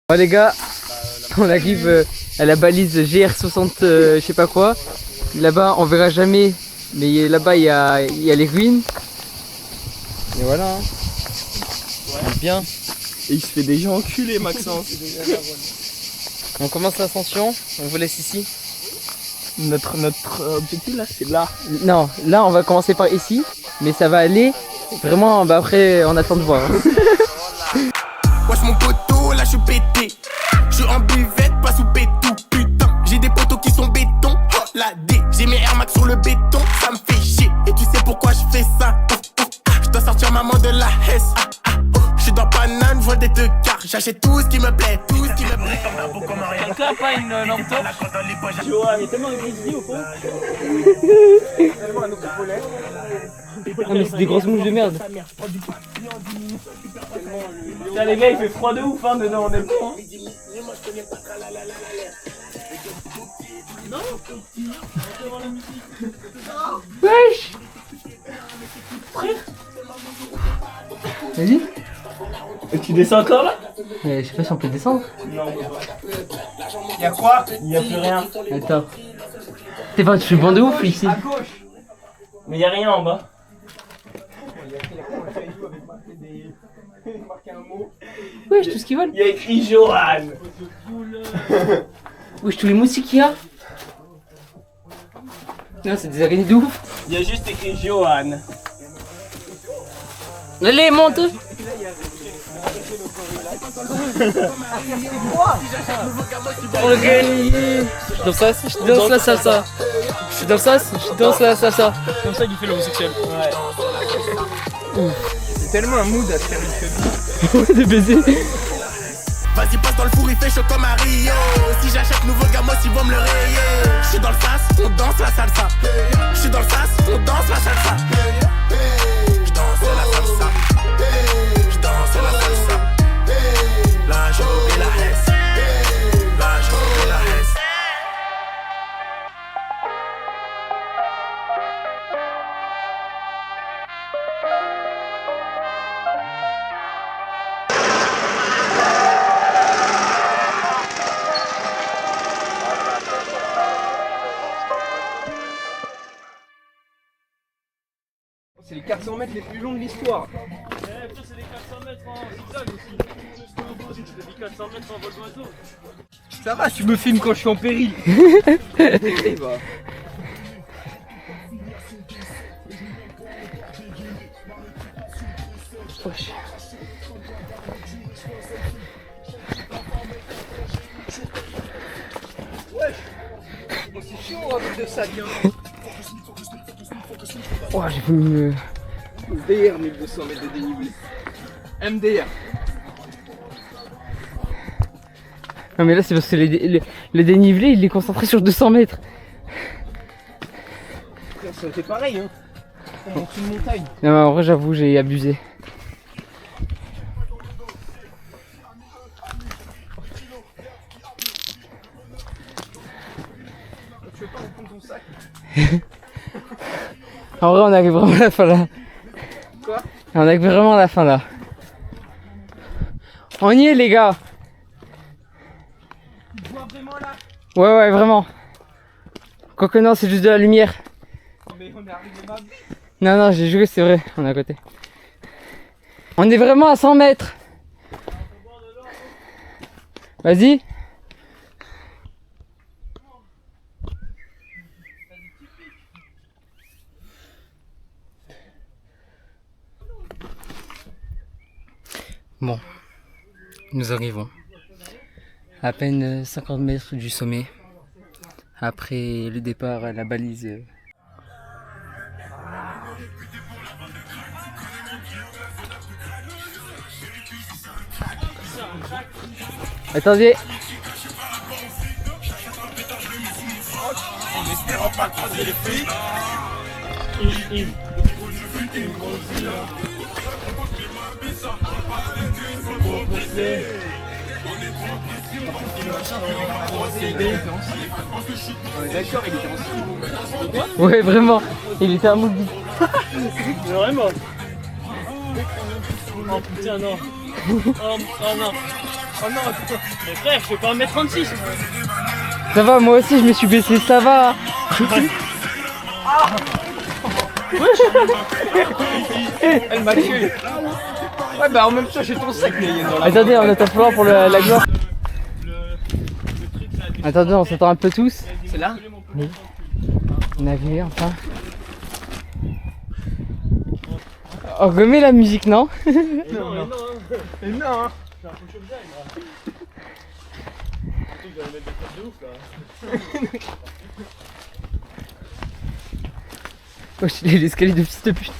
Bon les gars, on arrive à la balise GR60 je sais pas quoi. Là-bas on verra jamais, mais là-bas il y a les ruines. Et voilà hein. Ouais. Bien. Et il se fait déjà enculer Maxence. On commence l'ascension, on vous laisse ici. Notre objectif là c'est là. Non, là on va commencer par ici, mais ça va aller vraiment, bah après on attend de voir. Wesh mon poteau, là je suis pété. Je suis en buvette, pas sous pétou. Putain, j'ai des poteaux qui sont béton. Oh la D, j'ai mes Air Max sur le béton. Ça me fait chier, et tu sais pourquoi je fais ça. Je dois sortir maman de la Hesse. Je suis dans Paname, je vois des deux quarts. J'achète tout ce qui me plaît, tout ce qui me plaît. Quelqu'un a pas une lampe torche? Il y a tellement de grizzly au fond. Ah mais c'est des grosses mouches de merde. Putain les gars, il fait froid de ouf hein dedans, on est bon hein. Wesh. Vas-y. Et tu descends encore là? Je sais pas si on peut descendre. Non. Y'a quoi? Y'a plus rien. Attends. T'es pas, tu fais bon de ouf ici. À gauche. Mais y'a rien en bas. Wesh, tout ce qu'ils veulent. Y'a écrit Johan. Wesh, tous les moustiques qu'il y a. Non, c'est des araignées de ouf. Y'a juste écrit Johan. Allez, monte. Pour le gagner. Je danse la salsa. Je danse la salsa. C'est comme ça qu'il fait l'homosexuel. Ouais. C'est tellement un mood à se faire une Ouais, de baiser. Vas-y passe dans le four, il fait chaud comme à Rio. Si j'achète nouveau gamos, ils vont me le rayer. Je suis dans le sas, on danse la salsa. Je suis dans le sas, on danse la salsa. Je danse la salsa. Je danse la salsa. Là je remets la Hesse. Là je remets la Hesse. C'est les 400 mètres les plus longs de l'histoire. C'est des 400 mètres en zigzag aussi. C'est des 400 mètres en vol d'oiseau. Ça va, tu me filmes quand je suis en péril. Eh bah. Wesh. C'est chiant avec de sacs hein. Oh, j'ai voulu me... DR 1200 mètres de dénivelé. MDR. Non mais là c'est parce que le dénivelé il est concentré sur 200 mètres. Ça aurait été pareil hein. On monte une montagne. Non mais en vrai j'avoue j'ai abusé. Tu veux pas reprendre ton sac? En vrai on arrive vraiment à la fin là. Quoi? On arrive vraiment à la fin là. On y est les gars. Tu vois vraiment là? Ouais vraiment. Quoique non c'est juste de la lumière. Mais on est arrivé là. Non j'ai joué c'est vrai, on est à côté. On est vraiment à 100 mètres. Vas-y. Bon, nous arrivons à peine 50 mètres du sommet. Après le départ à la balise. Attendez. En espérant pas croiser les filles. D'accord, il était en slip. Ouais, vraiment, il était à moule. Mais vraiment. Oh putain, non. Oh non. Oh non, Mais frère, je fais pas 1m36. Ça va, moi aussi je me suis baissé, ça va. elle m'a tué. Ouais, bah en même temps, j'ai ton sac, mais il est dans la. Attendez, on attend fort pour la gloire. Attendez, on s'attend un peu tous. C'est là? Oui. On a vu enfin. On remet la musique, non? Non, non. Mais non, hein. J'ai un peu chaud de là. Surtout que j'allais mettre des trucs de ouf là. Oh, j'ai l'escalier de fils de pute.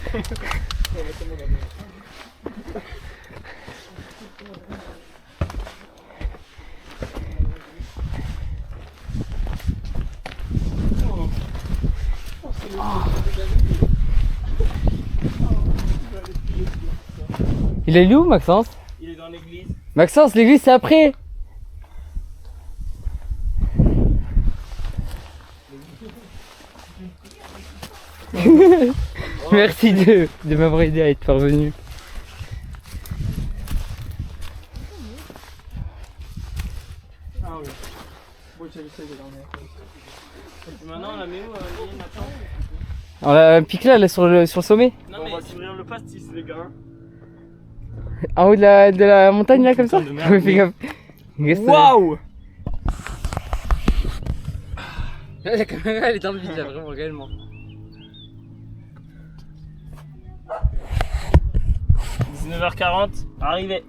Il est où, Maxence? Il est dans l'église. Maxence, l'église c'est après. Merci de m'avoir aidé à être parvenu. Ah oui. Bon, j'ai laissé les dernières. Maintenant, on la met où, Nathan? On la pique là sur le sommet. Non, mais on va s'ouvrir le pastis, les gars. En haut de la montagne là, comme ça. Putain de merde. Oui, fais gaffe. Waouh! La caméra elle est dans le vide là, vraiment, réellement. 19h40, arrivé.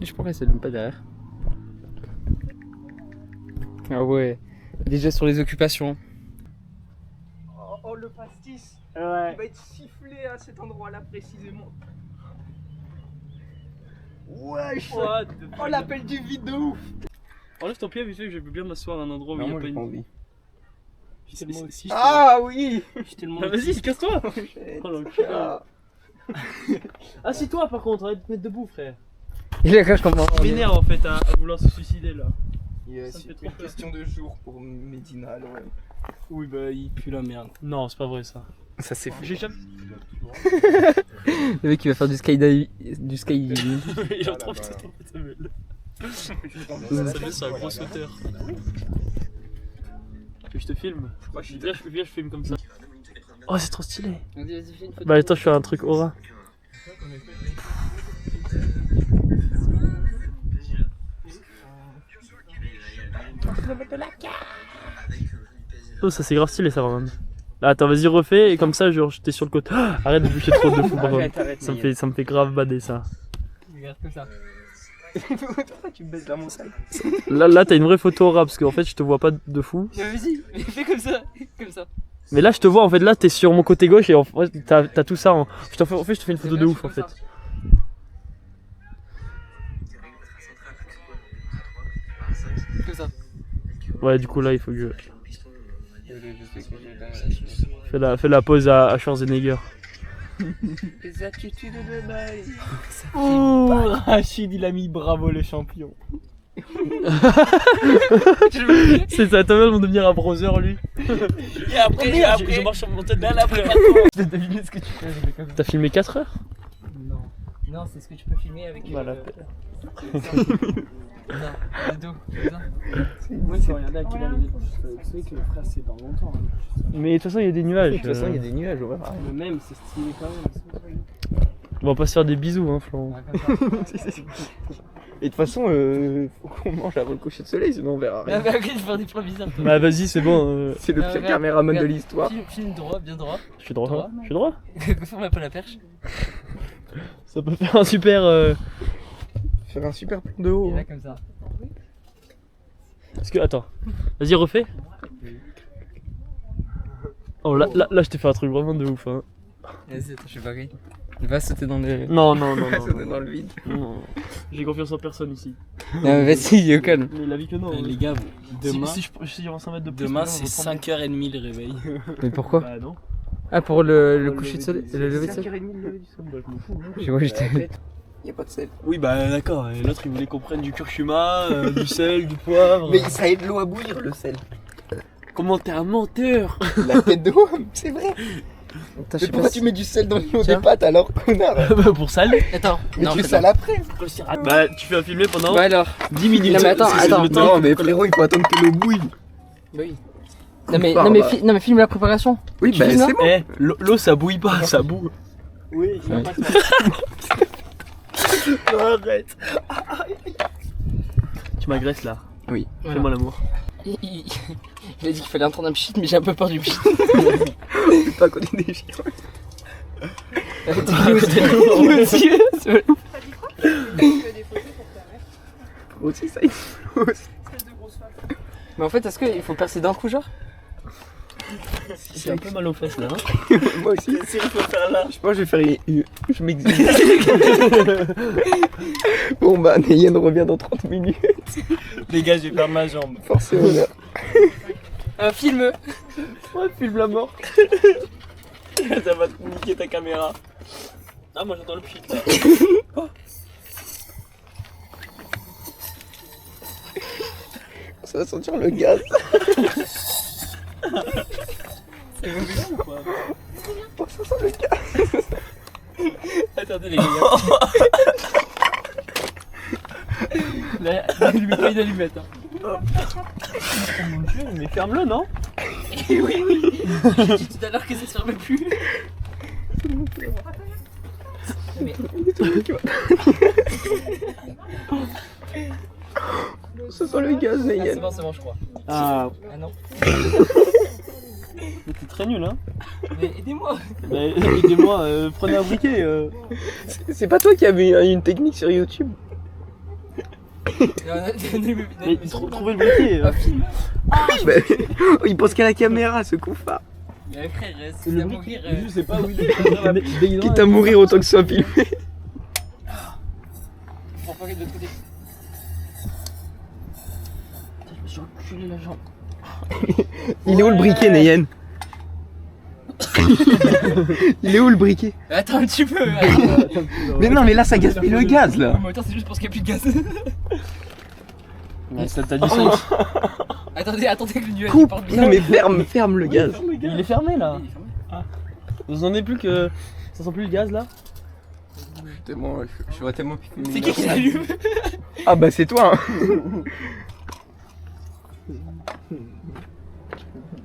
Je pourrais essayer de même pas derrière. Ah ouais, déjà sur les occupations. Oh, le pastis. Ouais. Il va être sifflé à cet endroit-là précisément. Wesh! What the Oh, l'appel du vide de ouf! Enlève ton pied, vite fait que je peux bien m'asseoir à un endroit où il n'y a pas une. envie. Je suis tellement aussi. Ah oui! Je suis tellement. Vas-y, casse-toi! Oh l'enculé. Assis-toi par contre, arrête de te mettre debout, frère. Il a je comprends. Il m'énerve en fait à vouloir se suicider là. Ça me fait C'est trop une peur. question de jour pour Medina, ouais. Oui, bah il pue la merde. Non, c'est pas vrai ça. Ça c'est fou. J'ai jamais. Le mec qui va faire du skydiving. Il a trop fait ça met sur un gros sauteur. Que je te filme. Viens, je filme comme ça. Oh, c'est trop stylé. Bah, attends, je fais un truc aura. Oh, ça c'est grave stylé ça, vraiment. Là, attends, vas-y, refais et comme ça, genre, t'es sur le côté. Ah, arrête de boucher trop de fou, par contre. Arrête, Ça me fait grave bader ça. Regarde comme ça. Pourquoi tu me baisses dans mon sac? Là, t'as une vraie photo aura parce qu'en fait, je te vois pas de fou. Vas-y, fais comme ça, comme ça. Mais là, je te vois, en fait, là, t'es sur mon côté gauche et en fait, t'as tout ça. En fait, je te fais une photo de ouf, en fait. Comme ça. Ouais, du coup, là, il faut que je. Fais la pause à Schwarzenegger. Les attitudes de bail. Ouh, Rachid, il a mis bravo le champion. C'est ça, Thomas vont devenir un browser lui. Et après, je marche sur mon tête là, après, Je vais deviner ce que tu fais. Comme ça. T'as filmé 4 heures? Non. Non, c'est ce que tu peux filmer avec. Voilà. Non, le dos. Comme ça. Moi, je regardais à quelle heure il est. Vous savez que le frère, c'est dans longtemps. Mais de toute façon, il y a des nuages. De toute façon, il y a des nuages, ouais. Le même, c'est stylé quand même. On va pas se faire des bisous, hein, Florent. Ouais, comme ça. Et de toute façon, faut qu'on mange avant le coucher de soleil, sinon on verra Ah rien. bah ok, je vais faire des plans bizarres. toi. Bah, vas-y, c'est bon. C'est le pire Regarde, caméraman de regarde. l'histoire. Filme droit, bien droit. Je suis droit. Droit. Je suis droit. Forme un peu la perche. Ça peut faire un super. Faire un super plan de haut. Et là, comme ça. Est-ce que. Attends. Vas-y, refais. Oh, là, je t'ai fait un truc vraiment de ouf, hein. Vas-y, attends, je suis pareil. Il va sauter dans le. Non. Sauter dans le vide. Non. J'ai confiance en personne ici. Non, mais vas-y, au calme. Mais la vie que non. Les gars, demain, Si on s'en met de plus. demain maintenant, c'est on va prendre- 5h30 le réveil. Mais pourquoi? Bah non. Ah, pour le coucher de soleil. Le lever de soleil. 5h30 le lever du soleil. Bah, je m'en fous. hein. Je vois, j'étais. Y'a pas de sel. Oui, bah d'accord. Et l'autre, il voulait qu'on prenne du curcuma, du sel, du poivre. Mais ça aide l'eau à bouillir, le sel. Comment t'es un menteur? La tête de homme, c'est vrai. Attends, je sais pas Pourquoi si- tu mets du sel dans l'eau Tiens. des pâtes alors, connard? Bah, pour saler. Attends, Mais non, tu fais c'est ça pas. après. Bah, tu fais un filmer pendant Bah alors. 10 minutes. Non, mais attends, C'est attends. le temps. Non, mais frérot, il faut attendre que l'eau bouille. Oui. Non mais, Enfin, non, mais bah. non mais filme la préparation. Oui, Tu bah fais ça c'est bon. Eh, l'eau ça bouille pas, ça boue. Oui, il y a pas de arrête. Tu m'agresses là. Oui. Fais-moi l'amour. Il a dit qu'il fallait entendre un pchit, mais j'ai un peu peur du pchit. C'est pas qu'on est des chiens. Nous aussi, Aussi, ça, il faut aussi. Mais en fait, est-ce qu'il faut percer d'un coup, genre? J'ai un peu mal aux fesses là. Hein. Moi aussi. Si il faut faire là. Je pense que je vais faire je m'exige. Bon bah, Neyen revient dans 30 minutes. Les gars, je vais faire ma jambe. Force et honneur. Un film. Ouais, filme la mort. Ça va te niquer ta caméra. Ah, moi j'entends le pchit là. Ça va sentir le gaz. C'est mauvais ou pas? Oh, ça sent le gaz. Attendez les gars. Là, il lui met pas une allumette. Hein. Oh mon dieu, mais ferme-le, non? Oui, oui. J'ai dit tout à l'heure que ça se fermait plus. Mais... Ça sent le gaz, Ah, Neyen. c'est bon, je crois. Ah, Ah non. mais t'es très nul, hein? Mais aidez-moi. Mais aidez-moi, prenez un briquet. C'est pas toi qui avais une technique sur YouTube? Mais trouvez le briquet. Un film. Bah, il pense qu'à la caméra, ce confort. Mais frère, c'est à mourir. Je sais pas où il est. Quitte à mourir autant que ce soit filmé. Pour pas de l'autre côté. Je me suis enculé la jambe. Il est où le briquet, Neyen? Il est où le briquet? Attends un petit peu. Mais non, mais là ça gaspille le gaz là. Mais attends, c'est juste parce qu'il n'y a plus de gaz. Ouais, ça t'a du sens. Attendez que le nuage Coupe. parte bien. Non mais ferme le gaz. Il est fermé là. Vous en avez plus que. Ça sent plus le gaz là? Je vois tellement. C'est qui l'allume? Ah bah c'est toi.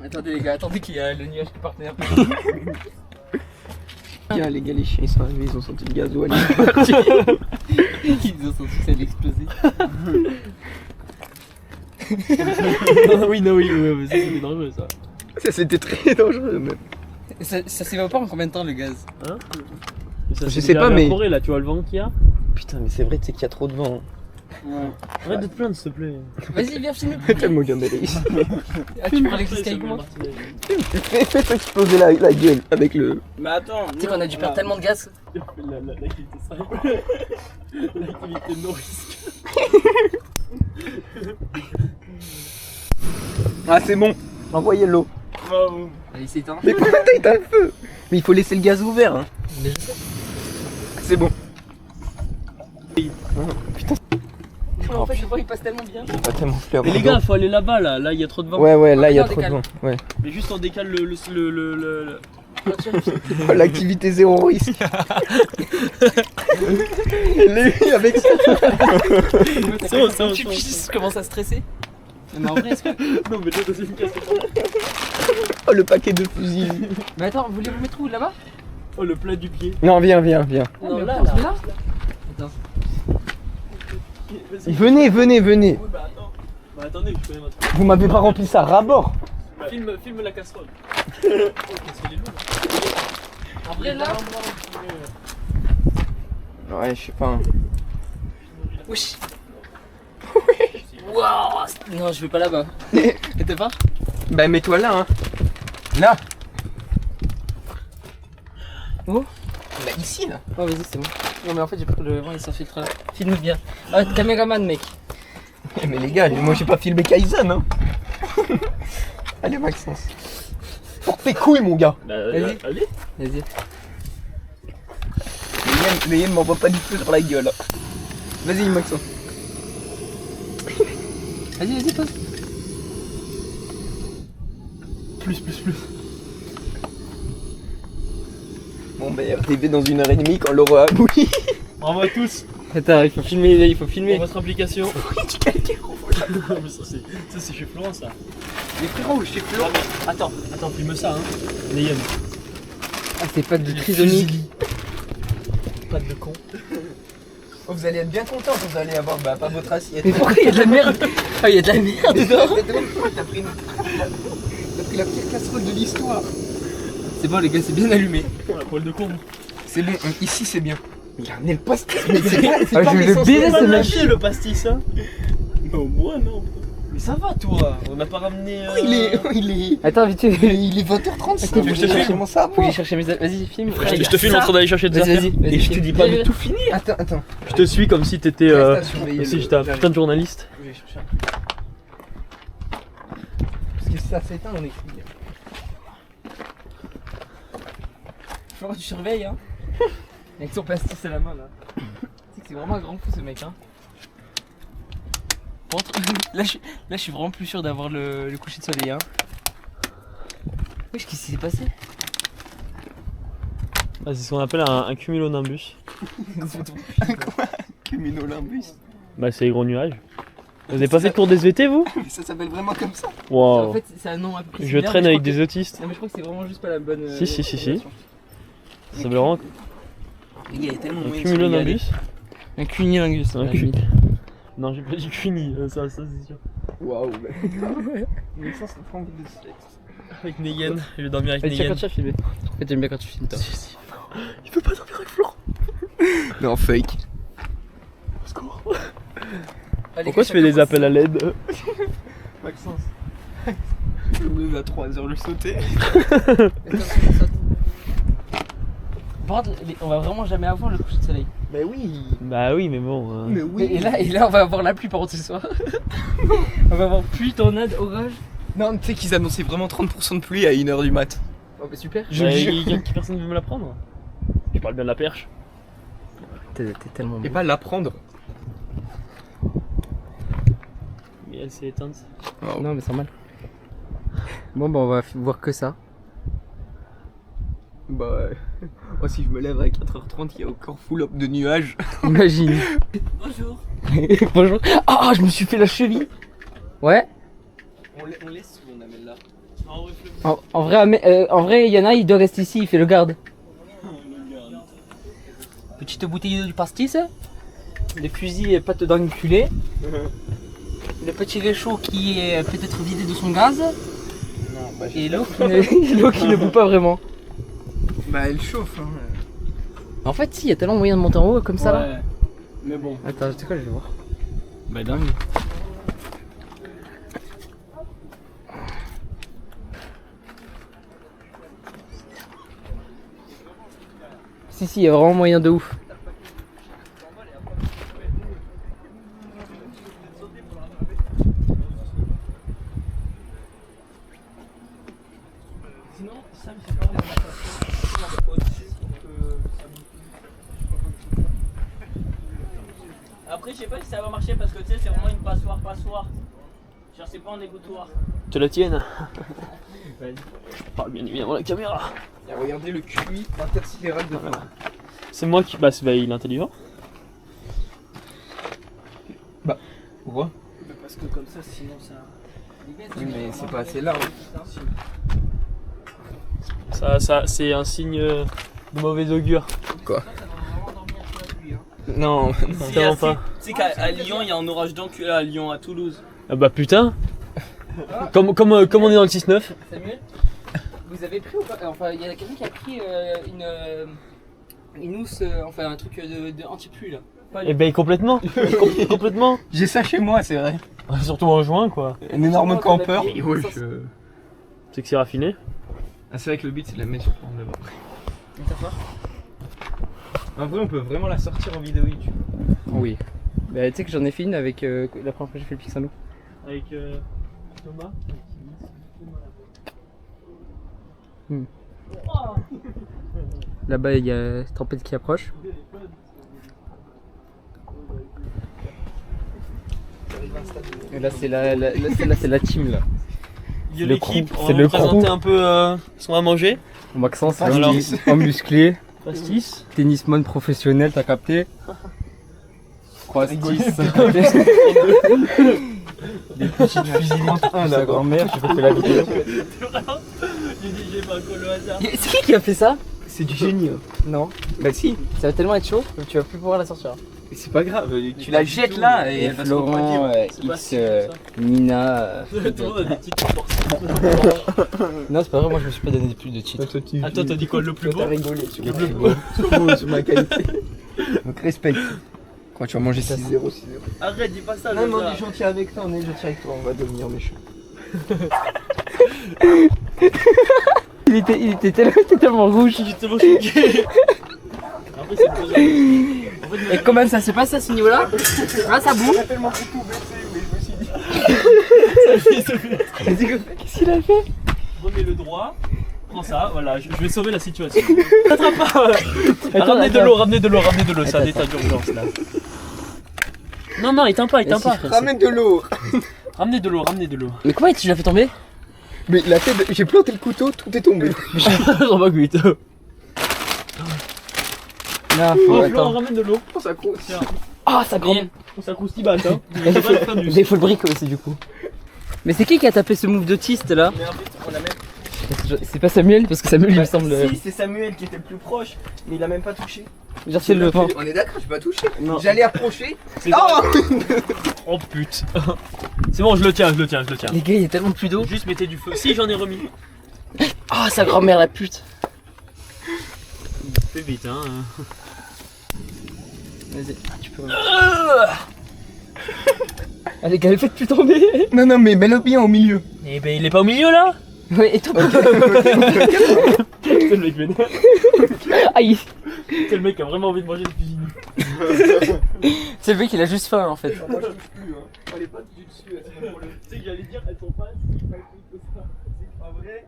Attendez les gars, attendez qu'il y a le nuage qui parte bien. Tiens, les gars, les chiens ils sont arrivés, ils ont senti le gaz. Ouais, Ils ont senti que ça allait exploser. Oui, non, oui, mais ça c'était dangereux ça. ça c'était très dangereux même. Ça s'évapore en combien de temps le gaz? Hein? Mais ça, Je c'est sais déjà pas, mais- évaporé, là, tu vois le vent qu'il y a? Putain, mais c'est vrai, tu sais qu'il y a trop de vent. Arrête de te plaindre s'il te plaît. Vas-y, viens filmer. Tellement bien d'aller ici. Ah, tu prends l'exercice avec moi? Fais exploser la gueule avec le. Mais attends, Tu sais qu'on a dû perdre tellement de gaz. L'activité simple. L'activité no risque. Ah, c'est bon, envoyez l'eau. Bravo. Allez, c'est éteint. Mais pourquoi t'as éteint le feu? Mais il faut laisser le gaz ouvert. Hein. Mais je sais. C'est bon. En fait, je vois, il passe tellement bien. Pas tellement fleur. Mais les gars, faut aller là-bas là, là il y a trop de vent. Ouais, là il y a on trop de décale. vent. Ouais. Mais juste on décale le... Oh, l'activité zéro risque. Lui avec ça. C'est bon, c'est bon, Tu c'est bon. commences à stresser. Mais en vrai, est-ce que. Non mais là dans une casse. Oh, le paquet de fusils. Mais attends, voulez-vous mettre où là-bas? Oh le plat du pied. Non, viens. Non, là, on se met là. Venez. Oui bah attends. Bah attendez, je connais votre... Vous m'avez pas rempli ça rabord. Filme la casserole. En vrai, là. Ouais, je sais pas. Wesh. Waouh. Non, je vais pas là-bas. T'es pas? Bah, mets-toi là, hein. Là. Où? Bah, ici, là. Oh, vas-y, c'est bon. Non, mais en fait, j'ai pris le vent, il s'infiltre là. Filme bien. Ah, caméraman, mec. Mais les gars, moi j'ai pas filmé Kaizen, hein. Allez, Maxence. Porte tes couilles, mon gars. Vas-y. Allez. Vas-y. Les hyènes m'envoient pas du feu sur la gueule. Vas-y, Maxence. Vas-y, pose. Plus. Bon bah RTB dans 1h30 quand l'aura abouti. Bravo à tous Attends, il faut filmer, il faut pour filmer. votre implication. Tu calques. Mais ça c'est chez Florent ça. Mais frérot, chez Flo. Attends, filme ça hein. Neyen. Ah, c'est pas de trisomique. Pas de con. Oh, vous allez être bien content quand vous allez avoir pas votre assiette. Mais pourquoi il y a de la merde? Ah, il y a de la merde dedans. T'as pris la pire casserole de l'histoire. C'est bon les gars, c'est bien allumé. Oh, la poêle de con. C'est bon, ici c'est bien. Il a amené le pastis, mais c'est pas, Ah, je vais le baiser Pas ce mec. lâché le pastis hein. Non moi non. Mais ça va toi, on n'a pas ramené. Il est. Attends, vite fait. Il est 20h35. Attends, je te filme. Comment ça Faut que j'aille chercher mes. Vas-y, filme. Je te filme en train d'aller chercher des Vas-y, affaires. vas-y. Et je te dis pas de tout finir. Attends. Je te suis comme si t'étais. Reste à surveiller Comme si le- j'étais un putain de journaliste. Je vais chercher un peu. Parce que si ça s'éteint, on est cuit. Faut que tu surveilles, hein. Avec son pastis à la main là. Tu sais que c'est vraiment un grand fou ce mec, hein. Par contre, là je suis vraiment plus sûr d'avoir le coucher de soleil, hein. Wesh, qu'est-ce qui s'est passé? Ah, c'est ce qu'on appelle un cumulonimbus. Cumulonimbus. Bah c'est les gros nuages. Vous avez pas fait de cours d'SVT vous? Mais ça s'appelle vraiment comme ça. Waouh. En fait, c'est un nom après. Je traîne avec des autistes. Non, mais je crois que c'est vraiment juste pas la bonne. Si. relation. Ça veut vraiment Les gars, il y a tellement un moyen de cumulonimbus. Un cunilingus. Un Non j'ai pas dit cuni, ça c'est sûr. Waouh, mais ça fait envie de se Avec Neyen, je vais dormir avec Vas-y, tiens, Neyen. quand tu as filmé. En fait, j'aime bien quand tu filmes toi. Si. Il peut pas dormir avec Florent. Non, fake. Au secours. Allez, Pourquoi tu fais des appels à l'aide? Maxence. Je me lève à 3h le sauter. Par contre, on va vraiment jamais avoir le coucher de soleil. Bah oui. Bah oui mais bon. Mais oui. Et là, on va avoir la pluie par contre ce soir. On va avoir pluie, tornade, orage. Non, tu sais qu'ils annonçaient vraiment 30% de pluie à 1h du mat. Oh bah super. Personne ne veut me la prendre. Je parle bien de la perche. T'es tellement Et pas l'apprendre. Mais elle s'est éteinte. Non mais c'est normal. Bon bah on va voir que ça. Bah. Moi, si je me lève à 4h30, il y a encore full up de nuages. Imagine. Bonjour. Bonjour. Ah, je me suis fait la cheville. Ouais. On laisse ou on amène là? En vrai, Yana il doit rester ici, il fait le garde. Petite bouteille de pastis. Le fusil pâte d'enculé. Le petit réchaud qui est peut-être vidé de son gaz. Non, bah Et l'eau qui ne bout pas vraiment. Bah, elle chauffe, hein. En fait, si, il y a tellement moyen de monter en haut comme ça là. Mais bon. Attends, tu sais quoi, je vais voir. Bah, dingue. Si, il y a vraiment moyen de ouf. Après, je sais pas si ça va marcher parce que tu sais, c'est vraiment une passoire. Genre, c'est pas un égouttoir. Te la tienne. Je parle bien évidemment à la caméra. Et regardez le QI intersidéral de Florent. C'est moi qui. Bah, il est intelligent. Pourquoi? Parce que comme ça, sinon ça. Oui, mais c'est pas assez large. Ça, c'est un signe de mauvais augure. Non, Vraiment pas. Tu sais qu'à Lyon, il y a un orage d'enculé à Lyon, à Toulouse. Ah bah putain. Comme on est dans le 6-9. Samuel, vous avez pris ou pas? Enfin, il y a quelqu'un qui a pris une housse, enfin un truc de anti-pluie là. Eh ben complètement. Complètement. j'ai ça chez moi, c'est vrai. Surtout en juin quoi. Un énorme Sûrement, campeur. t'en as pris. C'est que c'est raffiné. Ah, c'est vrai que le but c'est de la mettre sur plan de après. En vrai, on peut vraiment la sortir en vidéo YouTube. Oui. Bah, tu sais que j'en ai fait une avec la première fois que j'ai fait le Pixano. Avec Thomas. Là-bas, il y a Tempête qui approche. Et là, c'est la team là. Il y a le l'équipe. crew, On c'est va le vous présenter crew. un peu ce qu'on va manger. Maxence, Alors- en musclé. Pastis. Tennisman professionnel, t'as capté? Pastis. Des petites fusillées entre un, la grand-mère, je fais la vidéo. J'ai dit, j'ai pas un col au hasard. C'est qui a fait ça? C'est du génie. Hein. Non. Bah si, Ça va tellement être chaud que tu vas plus pouvoir la sortir. mais c'est pas grave, tu la jettes là et Et elle va se Florent, refroidir. C'est pas X, si comme ça. Nina. Tout le monde a des petites forces. Non, c'est pas vrai, moi je me suis pas donné plus de titres. Ah, toi, t'as dit quoi, le plus beau? T'as rigolé sur le plus beau, sur ma qualité. Donc respecte. Quand tu vas manger 6-0, 6-0. Arrête, dis pas ça, Non, mais on Loza. est gentil avec toi, on est gentil avec toi, on va devenir méchant. Il était tellement rouge. J'étais tellement choqué. Après, c'est le besoin. Et comment ça se passe à ce niveau-là? Ah, ça boue. tellement pour tout baisser, mais je me suis dit. Qu'est-ce qu'il a fait? Remets le droit. Prends ça, voilà, je vais sauver la situation. T'attrape pas, voilà. Ramenez de l'eau, ramenez de l'eau, ramenez de l'eau, c'est un état d'urgence là. Non, non, éteins pas, éteins pas. Ramène de l'eau. Ramenez de l'eau, ramenez de l'eau. Mais comment tu l'as fait tomber? Mais la tête, j'ai planté le couteau, tout est tombé. J'en bats 8. Non, Oh, faut Florent, attends. ramène de l'eau. Ça croûte. Ah, ça gronde. Et ça croustille batte, hein. Mais il faut le brick aussi du coup. Mais c'est qui a tapé ce move d'autiste là? Mais en fait, on l'a même. C'est pas Samuel parce que Samuel il me semble. Si, c'est Samuel qui était le plus proche, mais il a même pas touché. Genre c'est le vent. On est d'accord, j'ai pas touché. Non. J'allais approcher. C'est Oh Oh pute. C'est bon, je le tiens. Les gars, il y a tellement plus d'eau. Juste mettez du feu. Si, j'en ai remis. Ah, sa grand-mère la pute. Fais vite, hein. Vas-y, tu peux. Allez, gars, faites plus tomber. Non, non, mais mets-le bien au milieu. Eh ben, il est pas au milieu là. Ouais, et toi? C'est le mec vénère. Aïe. C'est le mec qui a vraiment envie de manger des cuisines. C'est le mec, il a juste faim en fait. Moi, je touche plus, hein. Pas les pattes du dessus, elles sont pour le. Tu sais que j'allais dire, elles sont pas si mal faites que ça. C'est pas vrai.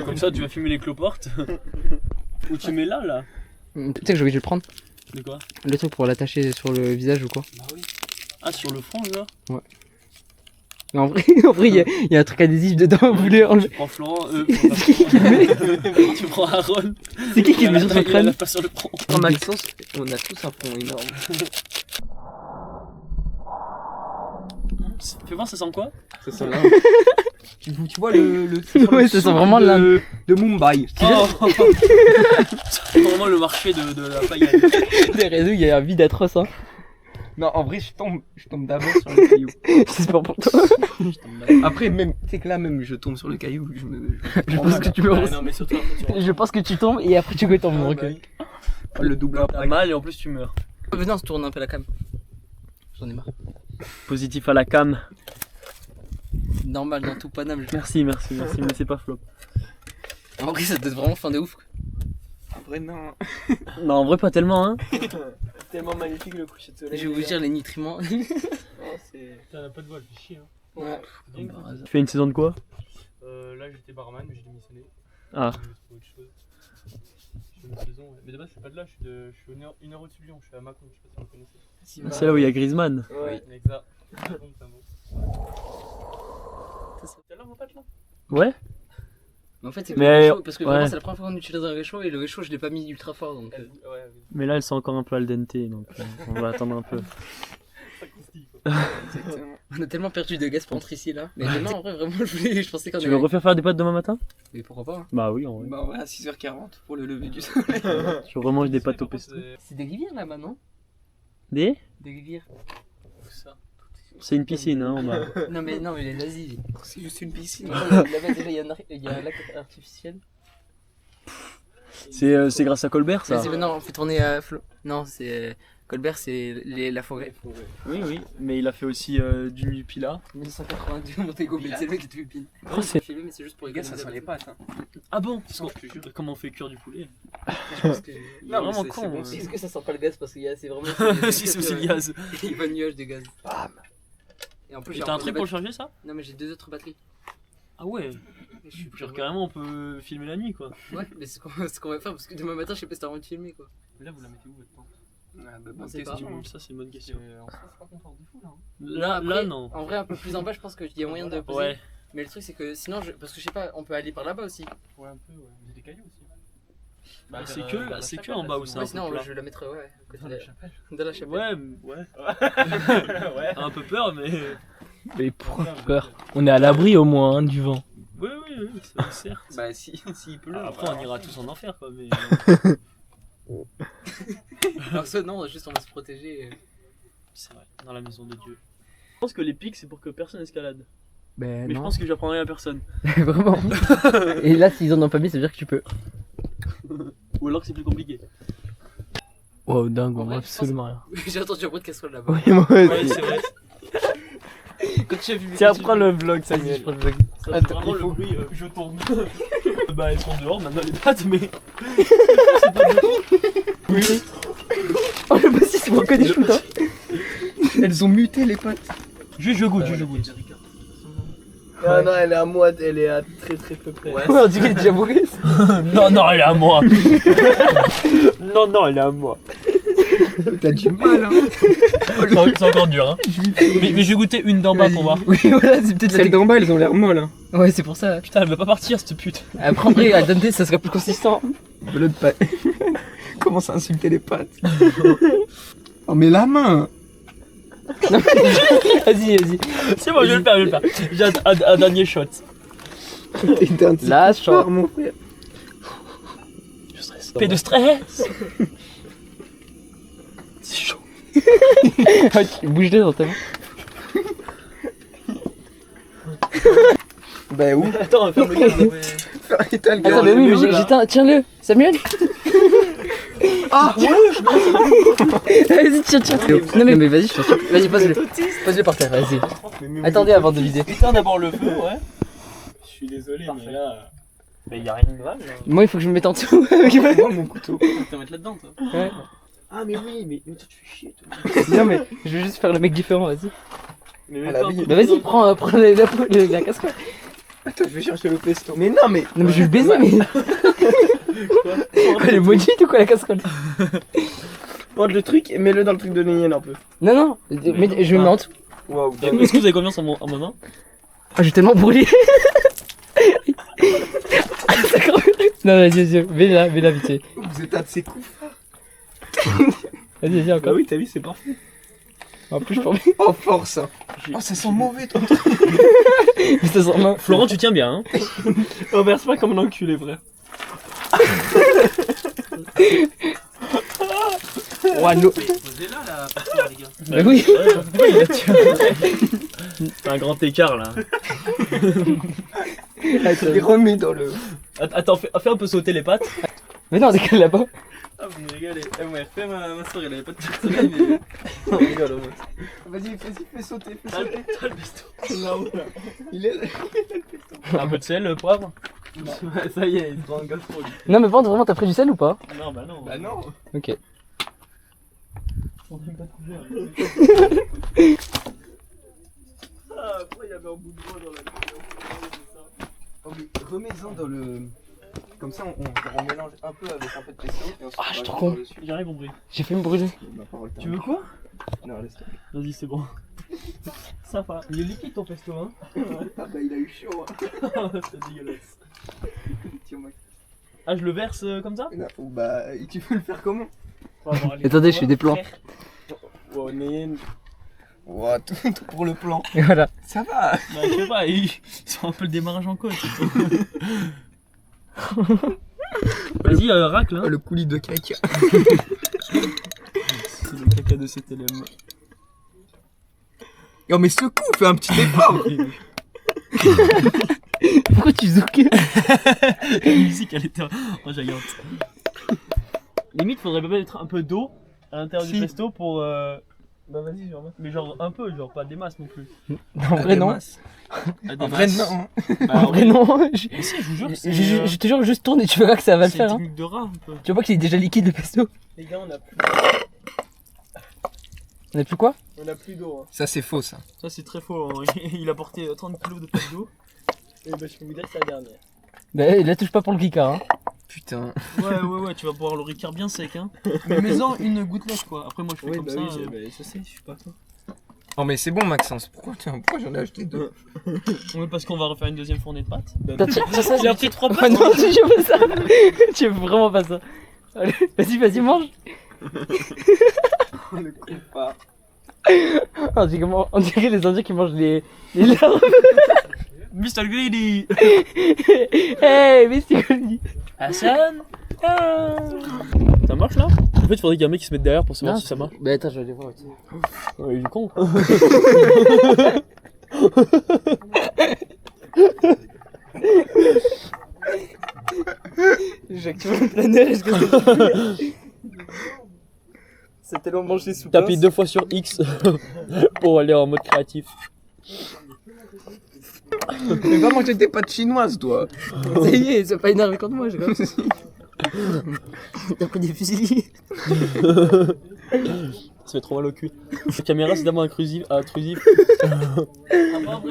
Comme ça, tu vas fumer les cloportes. Ou tu mets là. Tu sais que j'ai oublié de le prendre. De quoi? Le truc pour l'attacher sur le visage ou quoi. Bah oui. Ah, sur le front, là. Mais en vrai, il y a un truc adhésif dedans, vous voulez enlever. Tu prends Florent, C'est qui le met? tu prends Aaron. C'est qui le met sur son crâne? Pas sur le front. En Maxence, on a tous un front énorme. Fais voir, ça sent quoi? Ça sent là. Tu vois le Ouais, ça sent vraiment l'Inde. de Mumbai. Oh. C'est vraiment le marché de la paillade. Des réseaux, il y a un vide atroce, hein. Non, en vrai, je tombe d'abord sur le caillou. J'espère pour toi. Après, même, tu sais que là, même, je tombe sur le caillou. Je pense que tu me Ouais, non, mais surtout après, tu Je pense que tu tombes et après tu retombes. Ah, Donc, bah oui. Le double T'as impact. mal et en plus tu meurs. Venez, on se tourne un peu la cam. J'en ai marre. Positif à la cam. Normal dans tout Paname. Merci, mais c'est pas flop. En vrai, ça doit être vraiment fin de ouf. En vrai, non. Non, en vrai, pas tellement, hein. Tellement magnifique le coucher de soleil. Je vais vous dire les nutriments. T'as pas de voix, fais chier. Hein. Ouais. Tu fais une saison de quoi? Là j'étais barman mais j'ai démissionné. Ah. Je vais trouver autre chose. Je fais une saison. Mais de base je suis pas de là, je suis une heure au-dessus de Lyon, je suis à Macon, je sais pas si vous connaissez. C'est là où il y a Griezmann. Ouais, exact. C'est bon, c'est bon. T'es là mon pote là? Ouais. Mais en fait, c'est Mais, pas le réchaud, parce que vraiment, ouais. c'est la première fois qu'on utilise un réchaud et le réchaud, je l'ai pas mis ultra fort donc. Ouais, Mais là, elles sont encore un peu al dente, donc on va attendre un peu. ça croustille quoi. Exactement. On a tellement perdu de gaz pour entrer ici là. Mais demain, en vrai, vraiment, je pensais qu'on Tu veux refaire faire des pâtes demain matin? Mais pourquoi pas, hein. Bah oui, en vrai. Bah, ouais, à 6h40 pour le lever du soleil. Je remange des pâtes au pesto. C'est des rivières là-bas, non? Des? Des rivières. C'est une piscine, hein. On a... Non, mais les nazis. C'est juste une piscine. Là-bas, déjà, il y a un lac artificiel. C'est grâce à Colbert, ça. Non, on fait tourner à Flo. Non, c'est. Colbert, c'est la forêt. Oui, oui. Mais il a fait aussi du Pilat. 1990, Montego, mais c'est le mec qui te pile. Oh, c'est- Mais c'est juste pour les Les gars, ça sent les pattes. Hein. Ah bon? Non, je te jure. Comment on fait cuire du poulet? Non, Vraiment mais con. c'est bon, hein. Est-ce que ça sent pas le gaz parce qu'il y a c'est vraiment. Si, c'est aussi le gaz. Il y a pas de nuage de gaz. Et en plus, Et j'ai t'as un encore truc des pour le charger, ça? batteries. Non, mais j'ai 2 autres batteries. Ah ouais. Je suis Genre carrément, on peut filmer la nuit, quoi. Ouais, mais c'est ce qu'on va faire parce que demain matin, je sais pas si t'as envie de filmer quoi. Mais là vous la mettez où votre tente? Ah, bah, On bonne sait pas. question. Ça, c'est une bonne question. En France c'est pas confort du fou là. Hein. Là, Après, non. En vrai, un peu plus en bas, je pense qu'il y a moyen de poser. Ouais. Mais le truc c'est que sinon, parce que je sais pas, on peut aller par là-bas aussi. Ouais, un peu, ouais. Il y a des cailloux aussi. Bah, vers, c'est vers que, la c'est que chapelle, en bas là, où c'est sinon. un Ouais, sinon peu plat. je la mettrais ouais, à côté Dans la chapelle. de la chapelle. Ouais, Ouais. un peu peur, mais. Mais pourquoi peur? On est à l'abri au moins hein, du vent. Oui, certes. Bah si pleut. Après, on ira tous en enfer, quoi, mais. Alors ça non, juste on va se protéger. C'est vrai, dans la maison de Dieu. Je pense que les pics, c'est pour que personne escalade. Ben Mais je pense que j'apprendrai à personne. Vraiment. Et là s'ils en ont pas mis, ça veut dire que tu peux. Ou alors que c'est plus compliqué. Wow, dingue, En on vrai, voit je pense- absolument rien. J'ai entendu un bruit de casserole là-bas. Oui, moi Ouais, aussi. c'est vrai. Quand tu as vu Tiens, prends le vlog, Vas-y, Samuel. je prends le vlog. Ça, Attends, c'est vraiment il faut- le bruit, je tourne. Bah, elles sont dehors maintenant, les pattes, mais. Oh le bassiste c'est reconnu je putain. Elles ont muté les potes. Juste je goûte, juste je goûte. Ah non, elle est à moi, elle est à très peu près. Ouais, on dit qu'il est déjà bourré. Non, elle est à moi. Non, elle est à moi. T'as du mal, hein. C'est encore dur, hein. Mais je vais goûter une d'en bas pour voir. Oui voilà, c'est peut-être Celles d'en bas, elles ont l'air molles, hein. Ouais c'est pour ça. Putain, elle va pas partir, cette pute. Après en vrai à Dante ça serait plus consistant. L'autre pas. Commence à insulter les pattes. Oh, mais la main. Vas-y. C'est bon, je vais le faire. J'ai un dernier shot. T'es un petit Là, fort, mon frère. Je stresse. Paix de stress. C'est chaud. Bouge-les dans ta main. Bah où? Attends, ferme le gaz. T'as le Attends mais oui mais tiens-le Samuel. Ah Vas-y tiens. Non mais vas-y je t'en supplie. Vas-y pose-le. Pose-le par terre, vas-y. Attendez avant de vider. Éteins d'abord le feu, ouais. Je suis désolé, mais là. Mais y'a rien de grave, là. Moi il faut que je me mette en dessous. Moi, mon couteau. Tu vas mettre là-dedans, toi. Ouais. Ah, mais oui, mais toi, tu fais chier, toi. Non mais je vais juste faire le mec différent, vas-y. Mais À la vie. Bah vas-y prends la casserole. Attends, je vais chercher le pesto. Mais non, mais. Non mais je vais le baiser mais. Elle est maudite ou quoi la casserole? Prends le truc et mets-le dans le truc de Lénienne un peu. Non mais je me mets en dessous. Waouh. Est-ce que vous avez confiance en ma main? Ah j'ai tellement brûlé. Non vas-y, mets-la vite fait. Vous êtes à de ces coups. Vas-y Bah encore. oui, t'as vu, c'est parfait. En plus je pense Oh, force. Oh, ça sent mauvais, toi. que ça sent main. Florent, tu tiens bien, hein. Oh, verse pas comme un enculé, frère. Oh l'eau. Posez-la, la passoire, les gars. Bah oui. C'est un grand écart, là. Il remet dans le. Attends, fais un peu sauter les pattes. Mais non, on décale là-bas. Ah, vous me régalez. Eh, moi, refais ma soeur, elle avait pas de personnel, mais. On rigole, au moins. Vas-y, fais sauter, fais T'as le sauter. t'as le pesto. Il est. Un peu de sel, poivre. Ça y est, il se rend gosse pour lui. Non mais vraiment t'as pris du sel ou pas? Non, bah non. Bah non. Ok. On aime pas trop bien. Ah, après, il y avait un bout de bois dans la Oh, mais remets-en dans le. Comme ça, on mélange un peu avec un peu de pesto. Et ensuite, Ah, je suis on trop con. rajoute par-dessus. J'ai rien compris. J'ai fait me brûler. Ma parole, t'as Tu veux quoi? Non, laisse tomber. Vas-y, c'est bon. Sympa. Il est liquide ton pesto, hein. Ah bah, il a eu chaud, hein. C'est dégueulasse. Tiens, Max. Ah, je le verse comme ça? Non, bah, tu veux le faire comment? Attendez, je fais des plans. Wow, Néen. Wow, tout pour le plan. Et voilà. Ça va. Bah, je sais pas, ils sont un peu le démarrage en côte. Vas-y, racle, hein. Oh, le coulis de caca. C'est le caca de cet élève. Oh, mais secoue, fais un petit effort. Pourquoi tu zoukes? La musique, elle était en géante. Limite, faudrait mettre un peu d'eau à l'intérieur du pesto pour. Bah, vas-y, genre. Mais genre un peu, genre pas des masses non plus. En vrai non. Ah, des En vrai, masses. non. Bah, En vrai non. Je Mais si, je vous jure, c'est. je te jure, juste tourne et tu verras que ça va le C'est une faire. Hein. technique de rat un peu. Tu vois pas qu'il est déjà liquide le pesto? Les gars, on a plus. On a plus quoi? On a plus d'eau. Hein. Ça, c'est faux, ça. Ça, c'est très faux. Hein. Il a porté 30 kilos de pâte d'eau. Et bah, je peux vous dire que c'est la dernière. Bah il la touche pas pour le Ricard hein. Putain. Ouais, tu vas boire le Ricard bien sec, hein. Mais mets-en une gouttelette, quoi. Après, moi, je fais comme ça. je sais, je suis pas toi. Oh mais c'est bon Maxence, pourquoi j'en ai acheté 2? Oui, parce qu'on va refaire une deuxième fournée de pâtes. J'ai pris 3 Ah non, tu veux pas ça. Tu veux vraiment pas ça. Allez, vas-y, mange. Le compas. On dirait les Indiens qui mangent les larves. Mr. Greedy. Hey, Mr. Greedy. Hassan. Ça marche là? En fait, il faudrait qu'il y ait un mec qui se mette derrière pour savoir si ça marche. Bah attends, je vais aller voir. Ouais, il est con. J'active le planeur, est-ce que c'est tellement mangé sous Tapez 2 fois sur X pour aller en mode créatif. Mais va manger tes pâtes chinoises toi. Ça y est, c'est pas énervé contre moi, je crois. T'as pris des fusils. Ça fait trop mal au cul. La caméra c'est d'abord intrusif. En vrai,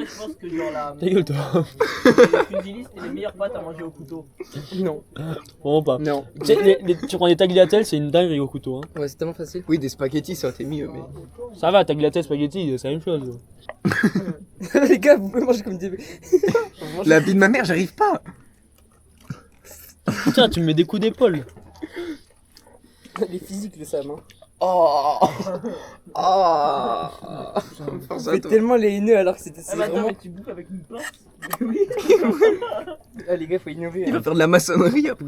je pense que genre la Ta gueule toi. fusiliste c'est les meilleures pâtes à manger au couteau. Non. Vraiment pas. Non. Tu sais, tu prends des tagliatelles, c'est une dinguerie au couteau. Hein. Ouais, c'est tellement facile. Oui, des spaghettis ça aurait été mieux mais... Ça va, tagliatelle, spaghetti, c'est la même chose. Les gars, vous pouvez manger comme des... La vie de ma mère, j'arrive pas. Tiens, tu me mets des coups d'épaule. Les physiques, le Sam, hein. Oh. Oh. Force Vous à faites toi. tellement les haineux alors que c'était Ah bah attends, vraiment... mais tu bouffes avec une pince. Ah les gars, faut innover. Il Hein. va faire de la maçonnerie après.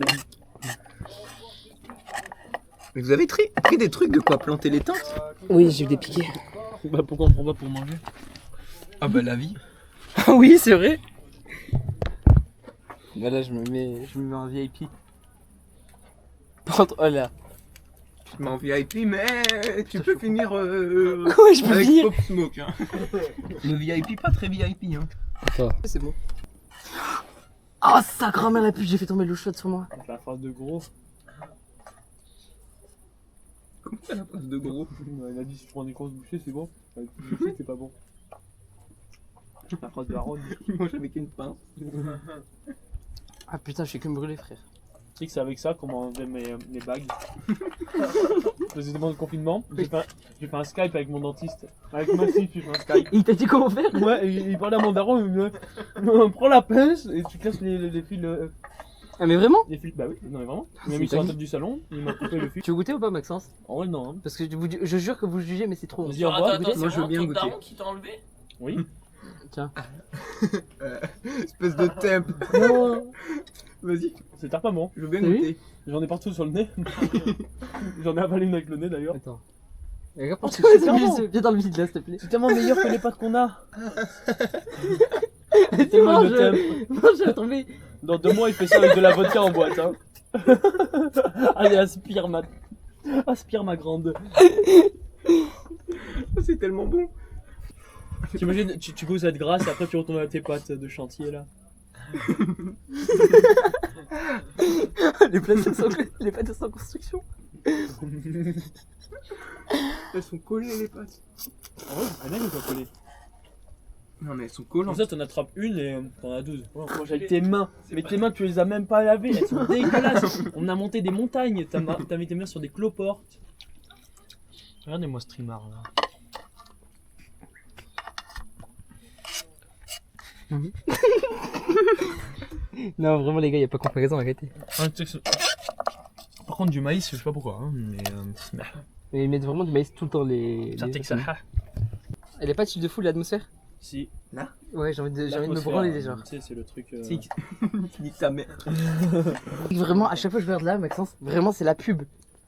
Mais vous avez pris des trucs de quoi planter les tentes? Oui, j'ai eu des piquets. Bah pourquoi on prend pas pour manger? Ah bah la vie. Ah oui, c'est vrai. Bah là, je me mets en VIP. Par contre, oh là. Je mets en VIP mais tu peux finir Ouais, je peux avec venir. Pop Smoke. Hein. Le VIP pas très VIP hein. C'est bon. Oh, sa grand-mère la pute, j'ai fait tomber l'eau chaude sur moi. La phrase de gros. Comment ça la phrase de gros? Il a dit si tu prends des grosses bouchées, c'est bon. Avec une bouchée, c'est pas bon. La phrase de Aaron. Il mange avec une pince. Ah putain, je suis que me brûler, frère. Tu sais que c'est avec ça qu'on m'a enlevé mes bagues. C'était pendant le confinement. J'ai fait un Skype avec mon dentiste. Avec Massif, j'ai fait un Skype. Il t'a dit comment faire? Ouais, il parlait à mon daron, il me dit prends la pince et tu casses les fils. Ah mais vraiment? Les fils, bah oui, non mais vraiment. Il m'a C'est mis sur la dingue. table du salon, il m'a coupé le fil. Tu veux goûter ou pas, Maxence? En vrai, non. Hein. Parce que je jure que vous jugez, mais c'est trop. Vas-y, au revoir. Attends, Moi, je veux bien ton goûter. daron qui t'a enlevé? Oui. Tiens. Espèce de temp. Non, Vas-y, c'est pas bon. je veux bien T'as vu goûter. J'en ai partout sur le nez. J'en ai avalé une avec le nez d'ailleurs. Attends. Regarde, Oh, c'est tellement- viens dans le vide là, s'il te plaît. C'est tellement meilleur que les pâtes qu'on a. C'est tellement mange, de thème. Mange, à tomber. Dans 2 mois, il fait ça avec de la vodka en boîte. Hein. Allez, aspire ma grande. C'est tellement bon. T'imagines, tu goûtes cette grâce et après tu retournes à tes pâtes de chantier là. Les pâtes sans construction. Elles sont collées les pâtes. Ah ouais, c'est bien qu'elles soient collées. Non mais elles sont Comme collantes. ça, t'en attrapes une et t'en as 12. Ouais, mange avec tes mains. Mais tes mains, tu les as même pas lavées, elles sont dégueulasses. On a monté des montagnes, t'as mis tes mains sur des cloportes. Regardez-moi ce trimard là. Non, vraiment, les gars, y a pas comparaison, arrêtez. Par contre, du maïs, je sais pas pourquoi, hein, mais. Mais ils mettent vraiment du maïs tout le temps, les. Ça t'es que ça. Elle est pas type de fou l'atmosphère? Si. Ouais, j'ai envie de me branler déjà. Tu sais, c'est le truc. Si. Tu niques ta mère. Vraiment, à chaque fois que je regarde là, Maxence, vraiment, c'est la pub.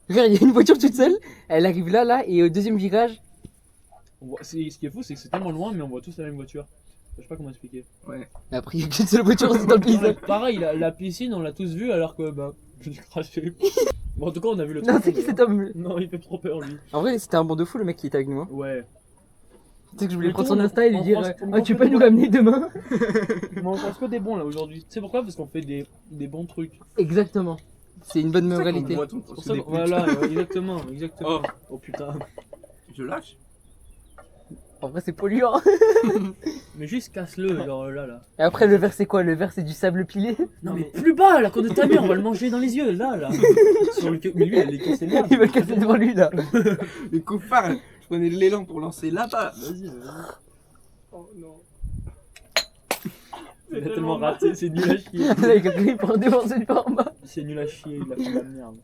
Regarde, il y a une voiture toute seule, elle arrive là, et au deuxième virage. Ce qui est fou, c'est que c'est tellement loin, mais on voit tous la même voiture. Je sais pas comment expliquer. Ouais. Mais après, il y a qu'une seule voiture aussi dans le paysage. Pareil, la piscine, on l'a tous vue alors que, bah, j'ai craché. Bon, en tout cas, on a vu le Non, truc. c'est qui cet homme? Non, il fait trop peur, lui. En vrai, c'était un bon de fou le mec qui était avec nous. Hein. Ouais. Tu sais que je voulais Mais prendre tout son le monde, Insta et lui on dire pense- on ah, tu pense peux que nous tout- ramener demain? Mais on pense que des bons là aujourd'hui. Tu sais pourquoi? Parce qu'on fait des bons trucs. Exactement. C'est une bonne C'est ça qu'on moralité. voit ton Pour c'est ça, des putes. voilà, exactement. Oh putain. Je lâche. En vrai, c'est polluant. Mais juste casse-le, genre là. Et après, le verre, c'est quoi? Le verre, c'est du sable pilé? Non mais plus bas, la côte de ta mère, on va le manger dans les yeux, là. Sur le... Mais lui, elle est cassée là. Il va le casser devant lui là. Les copains, je prenais de l'élan pour lancer là-bas. Vas-y, vas-y. Oh non. Il a tellement raté, c'est nul à chier. Là, il a pris pour défoncer le format. C'est nul à chier, il a fait de la merde.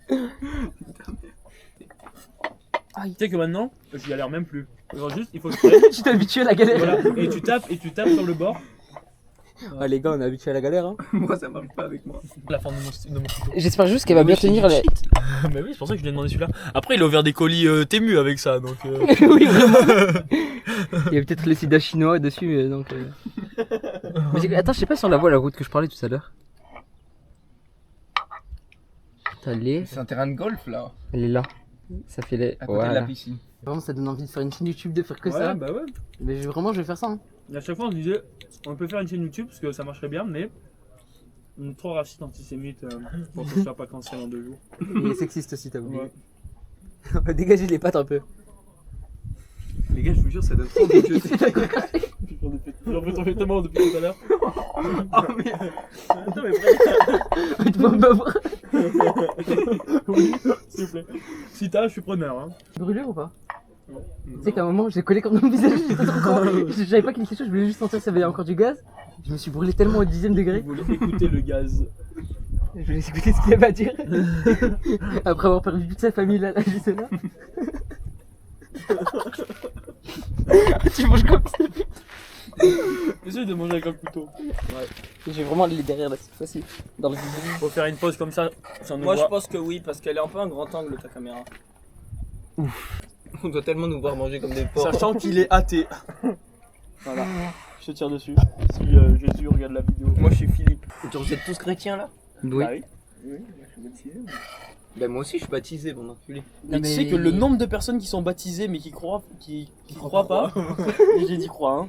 Tu sais que maintenant, j'y galère même plus. Genre juste, il faut que je prenne, Tu t'es habitué à la galère. voilà, et tu tapes sur le bord. Ah, les gars, on est habitué à la galère. Hein. Moi, ça marche pas avec moi. La forme de mon couteau. J'espère juste qu'elle va bien tenir. La... Bah oui, c'est pour ça que je lui ai demandé celui-là. Après, il a ouvert des colis Temu avec ça, donc. Oui, vraiment. Il y a peut-être le sida chinois dessus, donc. Mais attends, je sais pas si on la voit la route que je parlais tout à l'heure. Elle est... C'est un terrain de golf là, Elle est là. Ça fait les. à côté de la piscine. Vraiment, ça donne envie de faire une chaîne YouTube, de faire que Ouais, ça. bah ouais. Mais vraiment, je vais faire ça. Hein. Et à chaque fois, on se disait, on peut faire une chaîne YouTube parce que ça marcherait bien, mais. On est trop raciste antisémite pour que je sois pas cancel en 2 jours. Il est sexiste aussi, t'as oublié. Ouais. On va dégager les pattes un peu. Les gars, je vous jure, ça donne trop envie de jeter. J'en fais tomber tellement depuis tout à l'heure. Oh mais. Attends, mais Tu vas me voir. oui, s'il vous plaît. Si t'as, je suis preneur. Hein. Brûlé ou pas? Non. Tu sais qu'à un moment, j'ai collé comme dans mon visage, j'étais trop con. Je savais pas qu'il était chaud, je voulais juste sentir s'il y avait encore du gaz. Je me suis brûlé tellement au 10ème degré. Vous voulez écouter le gaz. Je voulais écouter ce qu'il avait à dire. Après avoir perdu toute sa famille là, juste là. Tu manges comme ça. Essaye de manger avec un couteau. J'ai vraiment les derrière là, c'est facile. Dans le vide. Faut faire une pause comme ça, sans nous Moi je voir. pense que oui, parce qu'elle est un peu un grand angle ta caméra. On doit tellement nous voir manger comme des porcs. Sachant qu'il est athée. Voilà. Je te tire dessus. Si Jésus regarde la vidéo. Moi, je suis Philippe. Et vous êtes tous chrétiens là? Oui. Bah oui. Ben moi aussi, je suis baptisé, bon enculé. Mais tu sais que le nombre de personnes qui sont baptisées mais qui croient pas, j'ai dit croient hein.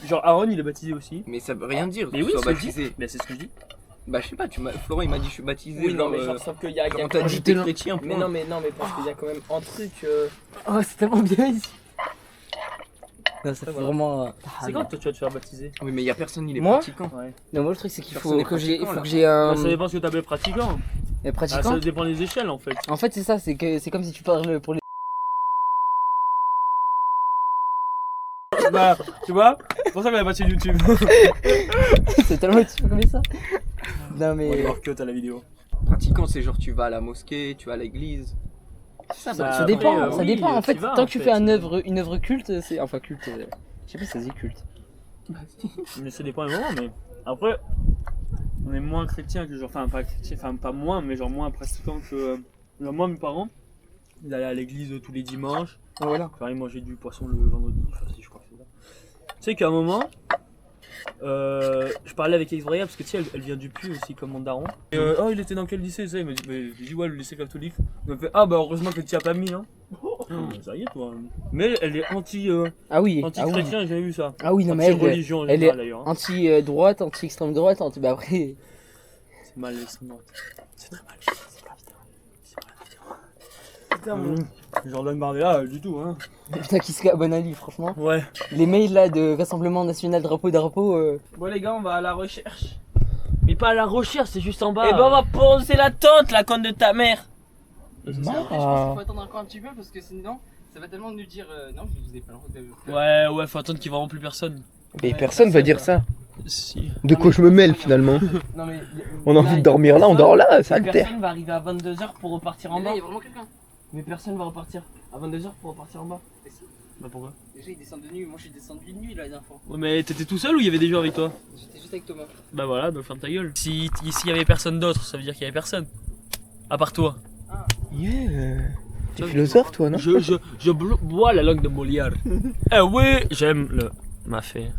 Genre Aaron il est baptisé aussi. Mais ça veut rien dire. Mais que oui, tu c'est sois ce que je dis. baptisé. Mais c'est ce que je dis. Bah je sais pas, Florent il m'a dit je suis baptisé. Oui, non, mais genre, genre, sauf qu'il y a. on t'a dit t'es chrétien. Mais non, mais parce qu'il y a quand même un truc. Oh, c'est tellement bien ici. Non, ça fait Voilà. vraiment. C'est quand toi tu vas te faire baptiser? Oui, mais y a personne, il est Moi pratiquant. Ouais. Non, moi le truc c'est qu'il Personne faut n'est que j'ai pratiquant, là. un. Ça dépend ce que t'appelles pratiquant. Ah, Pratiquant. ça dépend des échelles en fait. En fait, c'est ça, c'est que c'est comme si tu parles pour les. Bah, tu vois, c'est pour ça qu'on a pas sur YouTube. C'est tellement utile comme ça. Non, On va mais. voir que t'as la vidéo. Pratiquant, c'est genre tu vas à la mosquée, tu vas à l'église. Ça, Bah, ça dépend, après, ça oui, dépend. En tu fait, vas, tant en que tu fait. fais une œuvre culte, c'est. Enfin, culte. Je sais pas si ça se dit culte. Mais ça dépend des moments, mais après, on est moins chrétien que genre, enfin pas chrétien, enfin pas moins, mais genre moins pratiquant que. Genre, moi, mes parents, ils allaient à l'église tous les dimanches. Ah, voilà. Enfin, ils mangeaient du poisson le vendredi, enfin, si je crois que c'est ça. Tu sais qu'à un moment, je parlais avec Ex-Bria parce que tu sais, elle vient du Puy aussi, comme mon daron. Et, oh, il était dans quel lycée ça? Il m'a dit, mais j'ai dit, ouais, le lycée catholique. Il m'a fait, ah bah heureusement que tu as pas mis, hein. Ça y est, toi. Mais elle est Ah oui, anti-chrétien, j'ai vu ça. Ah oui, non, mais Anti-religion en elle général est d'ailleurs. hein. anti-droite, anti-extrême droite, bah après. C'est mal, l'extrême droite. C'est très mal. Putain, mon. Jordan Bardella, du tout, hein. Putain, qui se abonne à lui, franchement. Ouais. Les mails là de Rassemblement National Drapeau. Bon, les gars, on va à la recherche. Mais pas à la recherche, c'est juste en bas. Et ben, on va poser la tente, la conne de ta mère. Ah. attendre encore un petit peu parce que sinon, ça va tellement nous dire non, je vous ai pas le droit de. Ouais, faut attendre qu'il y ait vraiment plus personne. Mais personne va dire ça. Si. De quoi je me mêle finalement? Non, mais. On a envie de dormir là, on dort là, ça altère. Personne va arriver à 22h pour repartir en bas. il y a vraiment quelqu'un. Mais personne va repartir à 22h pour repartir en bas. Bah pourquoi? Déjà, il descend de nuit. Moi, je suis descendu de nuit la dernière fois. Ouais, mais t'étais tout seul ou il y avait des gens avec toi? J'étais juste avec Thomas. Bah voilà, donc ferme ta gueule. Si ici y avait personne d'autre, ça veut dire qu'il y avait personne. À part toi. Yeah. T'es philosophe toi, non? Je bois la langue de Molière. Eh oui, j'aime le mafé.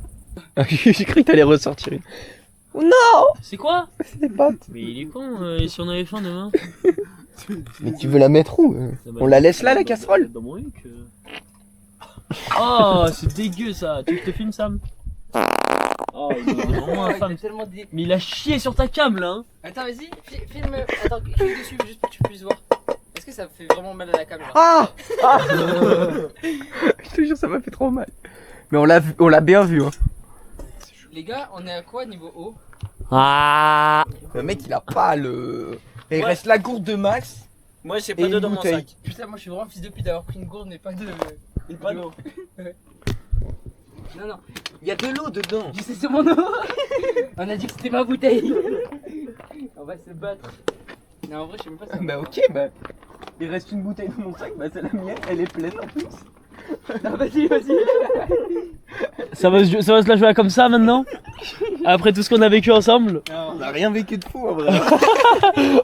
J'ai cru que t'allais ressortir une. Oh non! C'est quoi? C'est des pâtes. Mais il est con, et si on avait faim demain? Mais tu veux la mettre où? On la laisse là, la casserole? Dans mon huc. Oh, c'est dégueu ça. Tu veux que je te filme, Sam? Oh, il est vraiment infâme. tellement dit. Mais il a chié sur ta cam là. Hein. Attends, vas-y, filme. Attends, clique dessus juste pour que tu puisses voir. Est-ce que ça fait vraiment mal à la caméra? Ah! Je te jure, ça m'a fait trop mal. Mais on l'a bien vu, hein. Les gars, on est à quoi niveau haut? Ah. Le mec, il a pas le. Et il reste la gourde de Max. Moi, j'ai Et pas d'eau une dans mon bouteille. sac. Putain, moi je suis vraiment fils de pute d'avoir pris une gourde mais pas de. Le panneau. Non, non. Il y a de l'eau dedans. Je sais sur mon eau. On a dit que c'était ma bouteille. On va se battre. Non, en vrai, je sais même pas ça. Bah ok, bah. Il reste une bouteille dans mon sac, bah c'est la mienne, elle est pleine en plus. Non, vas-y, vas-y. Ça va se la jouer comme ça maintenant? Après tout ce qu'on a vécu ensemble? On a rien vécu de fou en vrai.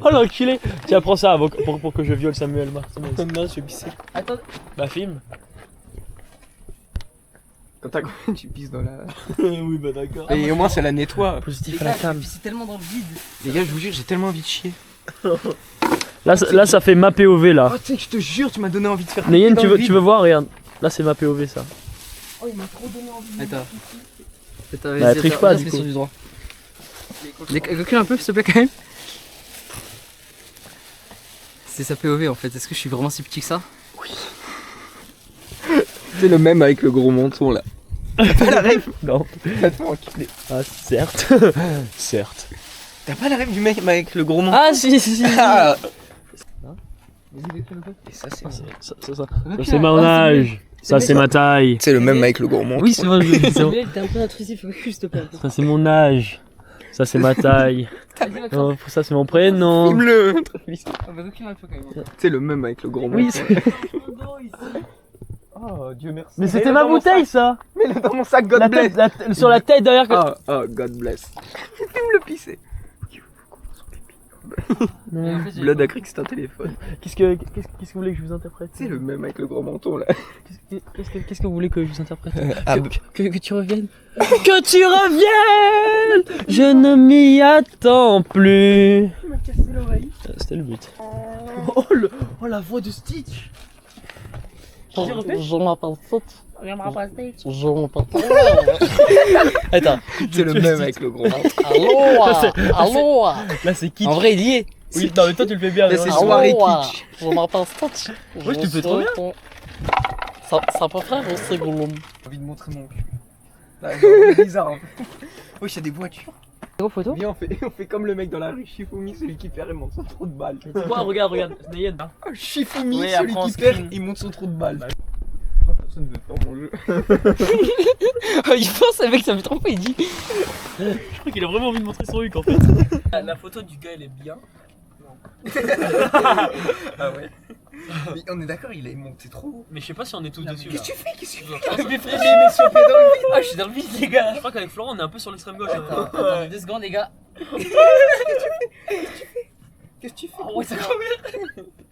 Oh l'enculé! Tiens, prends ça pour que je viole Samuel Martinez. Non, je vais pisser. Attends. Bah, filme. Quand t'as combien tu pisses dans la. Oui, bah d'accord. Et au moins ça la nettoie. Positif à la cam. C'est tellement dans le vide. Les gars, je vous jure, j'ai tellement envie de chier. Là, ça fait ma POV là. Oh, tu sais que je te jure, tu m'as donné envie de faire. Nayen, dans tu le veux vide. voir? Regarde. Là, c'est ma POV ça. Oh, il m'a trop donné envie. Attends. Attends, Bah, triche pas, du coup. Sur du droit. Recule un peu, s'il te plaît, quand même. C'est sa POV en fait. Est-ce que je suis vraiment si petit que ça? C'est le même avec le gros menton là. T'as pas la rêve? Non. Complètement enculé. Ah, certes. Certes. T'as pas la rêve du mec avec le gros menton? Ah, si. Ah. Vas-y, recule un peu. Et ça, c'est. Ça, c'est mon âge. Ça, c'est ma taille. C'est le même avec le gros menton. Oui, c'est vrai. Samuel, t'es un peu intrusif, recule s'il te plaît. Ça, c'est mon âge. Ça, c'est ma taille. Vas-y, Maxence. Oh, ça, c'est mon prénom. Filme-le. Ah, bah, recule un peu quand même. C'est le même avec le gros menton. Oui, Oh, Dieu merci. mais c'était ma bouteille, ça. Mets-le dans mon sac, God La bless. tête, sur la tête derrière. Oh, God bless. Filme-le pisser. Blood a cru que c'était un téléphone. Qu'est-ce que vous voulez que je vous interprète? C'est le même avec le gros menton là. Qu'est-ce que vous voulez que je vous interprète? Que tu reviennes. Que tu reviennes! Je ne m'y attends plus. Tu m'as cassé l'oreille. C'était le but. Oh, la voix de Stitch. Je m'appelle Stitch. Je m'appelle. Attends. C'est le même avec le gros menton. Allô. Là, c'est kitsch. En vrai, il y est. Oui, non, mais toi, tu le fais bien. Là, mais c'est moi, soirée Allô. kitsch. Je m'appelle Stitch. Ouais, tu le fais trop bien. Ça peut faire aussi Gollum. J'ai envie de montrer mon cul. Là, c'est bizarre. Hein. Oui, il y a des voitures. Gros photo. Viens, on fait comme le mec dans la rue, Shifumi, celui qui perd, il monte son trou de balle. Quoi, regarde, Nayen. Oh, Shifumi, Ouais, celui après, on qui perd, screen. il monte son trou de balle. Personne ne veut faire mon jeu. Il pense avec ça fait trop pas, il dit. Je crois qu'il a vraiment envie de montrer son huc en fait. La photo du gars, elle est bien. Ah ouais. Mais on est d'accord, il est monté trop haut. Mais je sais pas si on est tous dessus. Qu'est-ce que tu fais? Qu'est-ce que tu fais? Mais frère, mais sur pied dans le vide. Ah, je suis dans le vide, les gars. Je crois qu'avec Florent, on est un peu sur l'extrême gauche. Attends, 2 secondes, les gars. Qu'est-ce que tu fais? Oh, ouais, c'est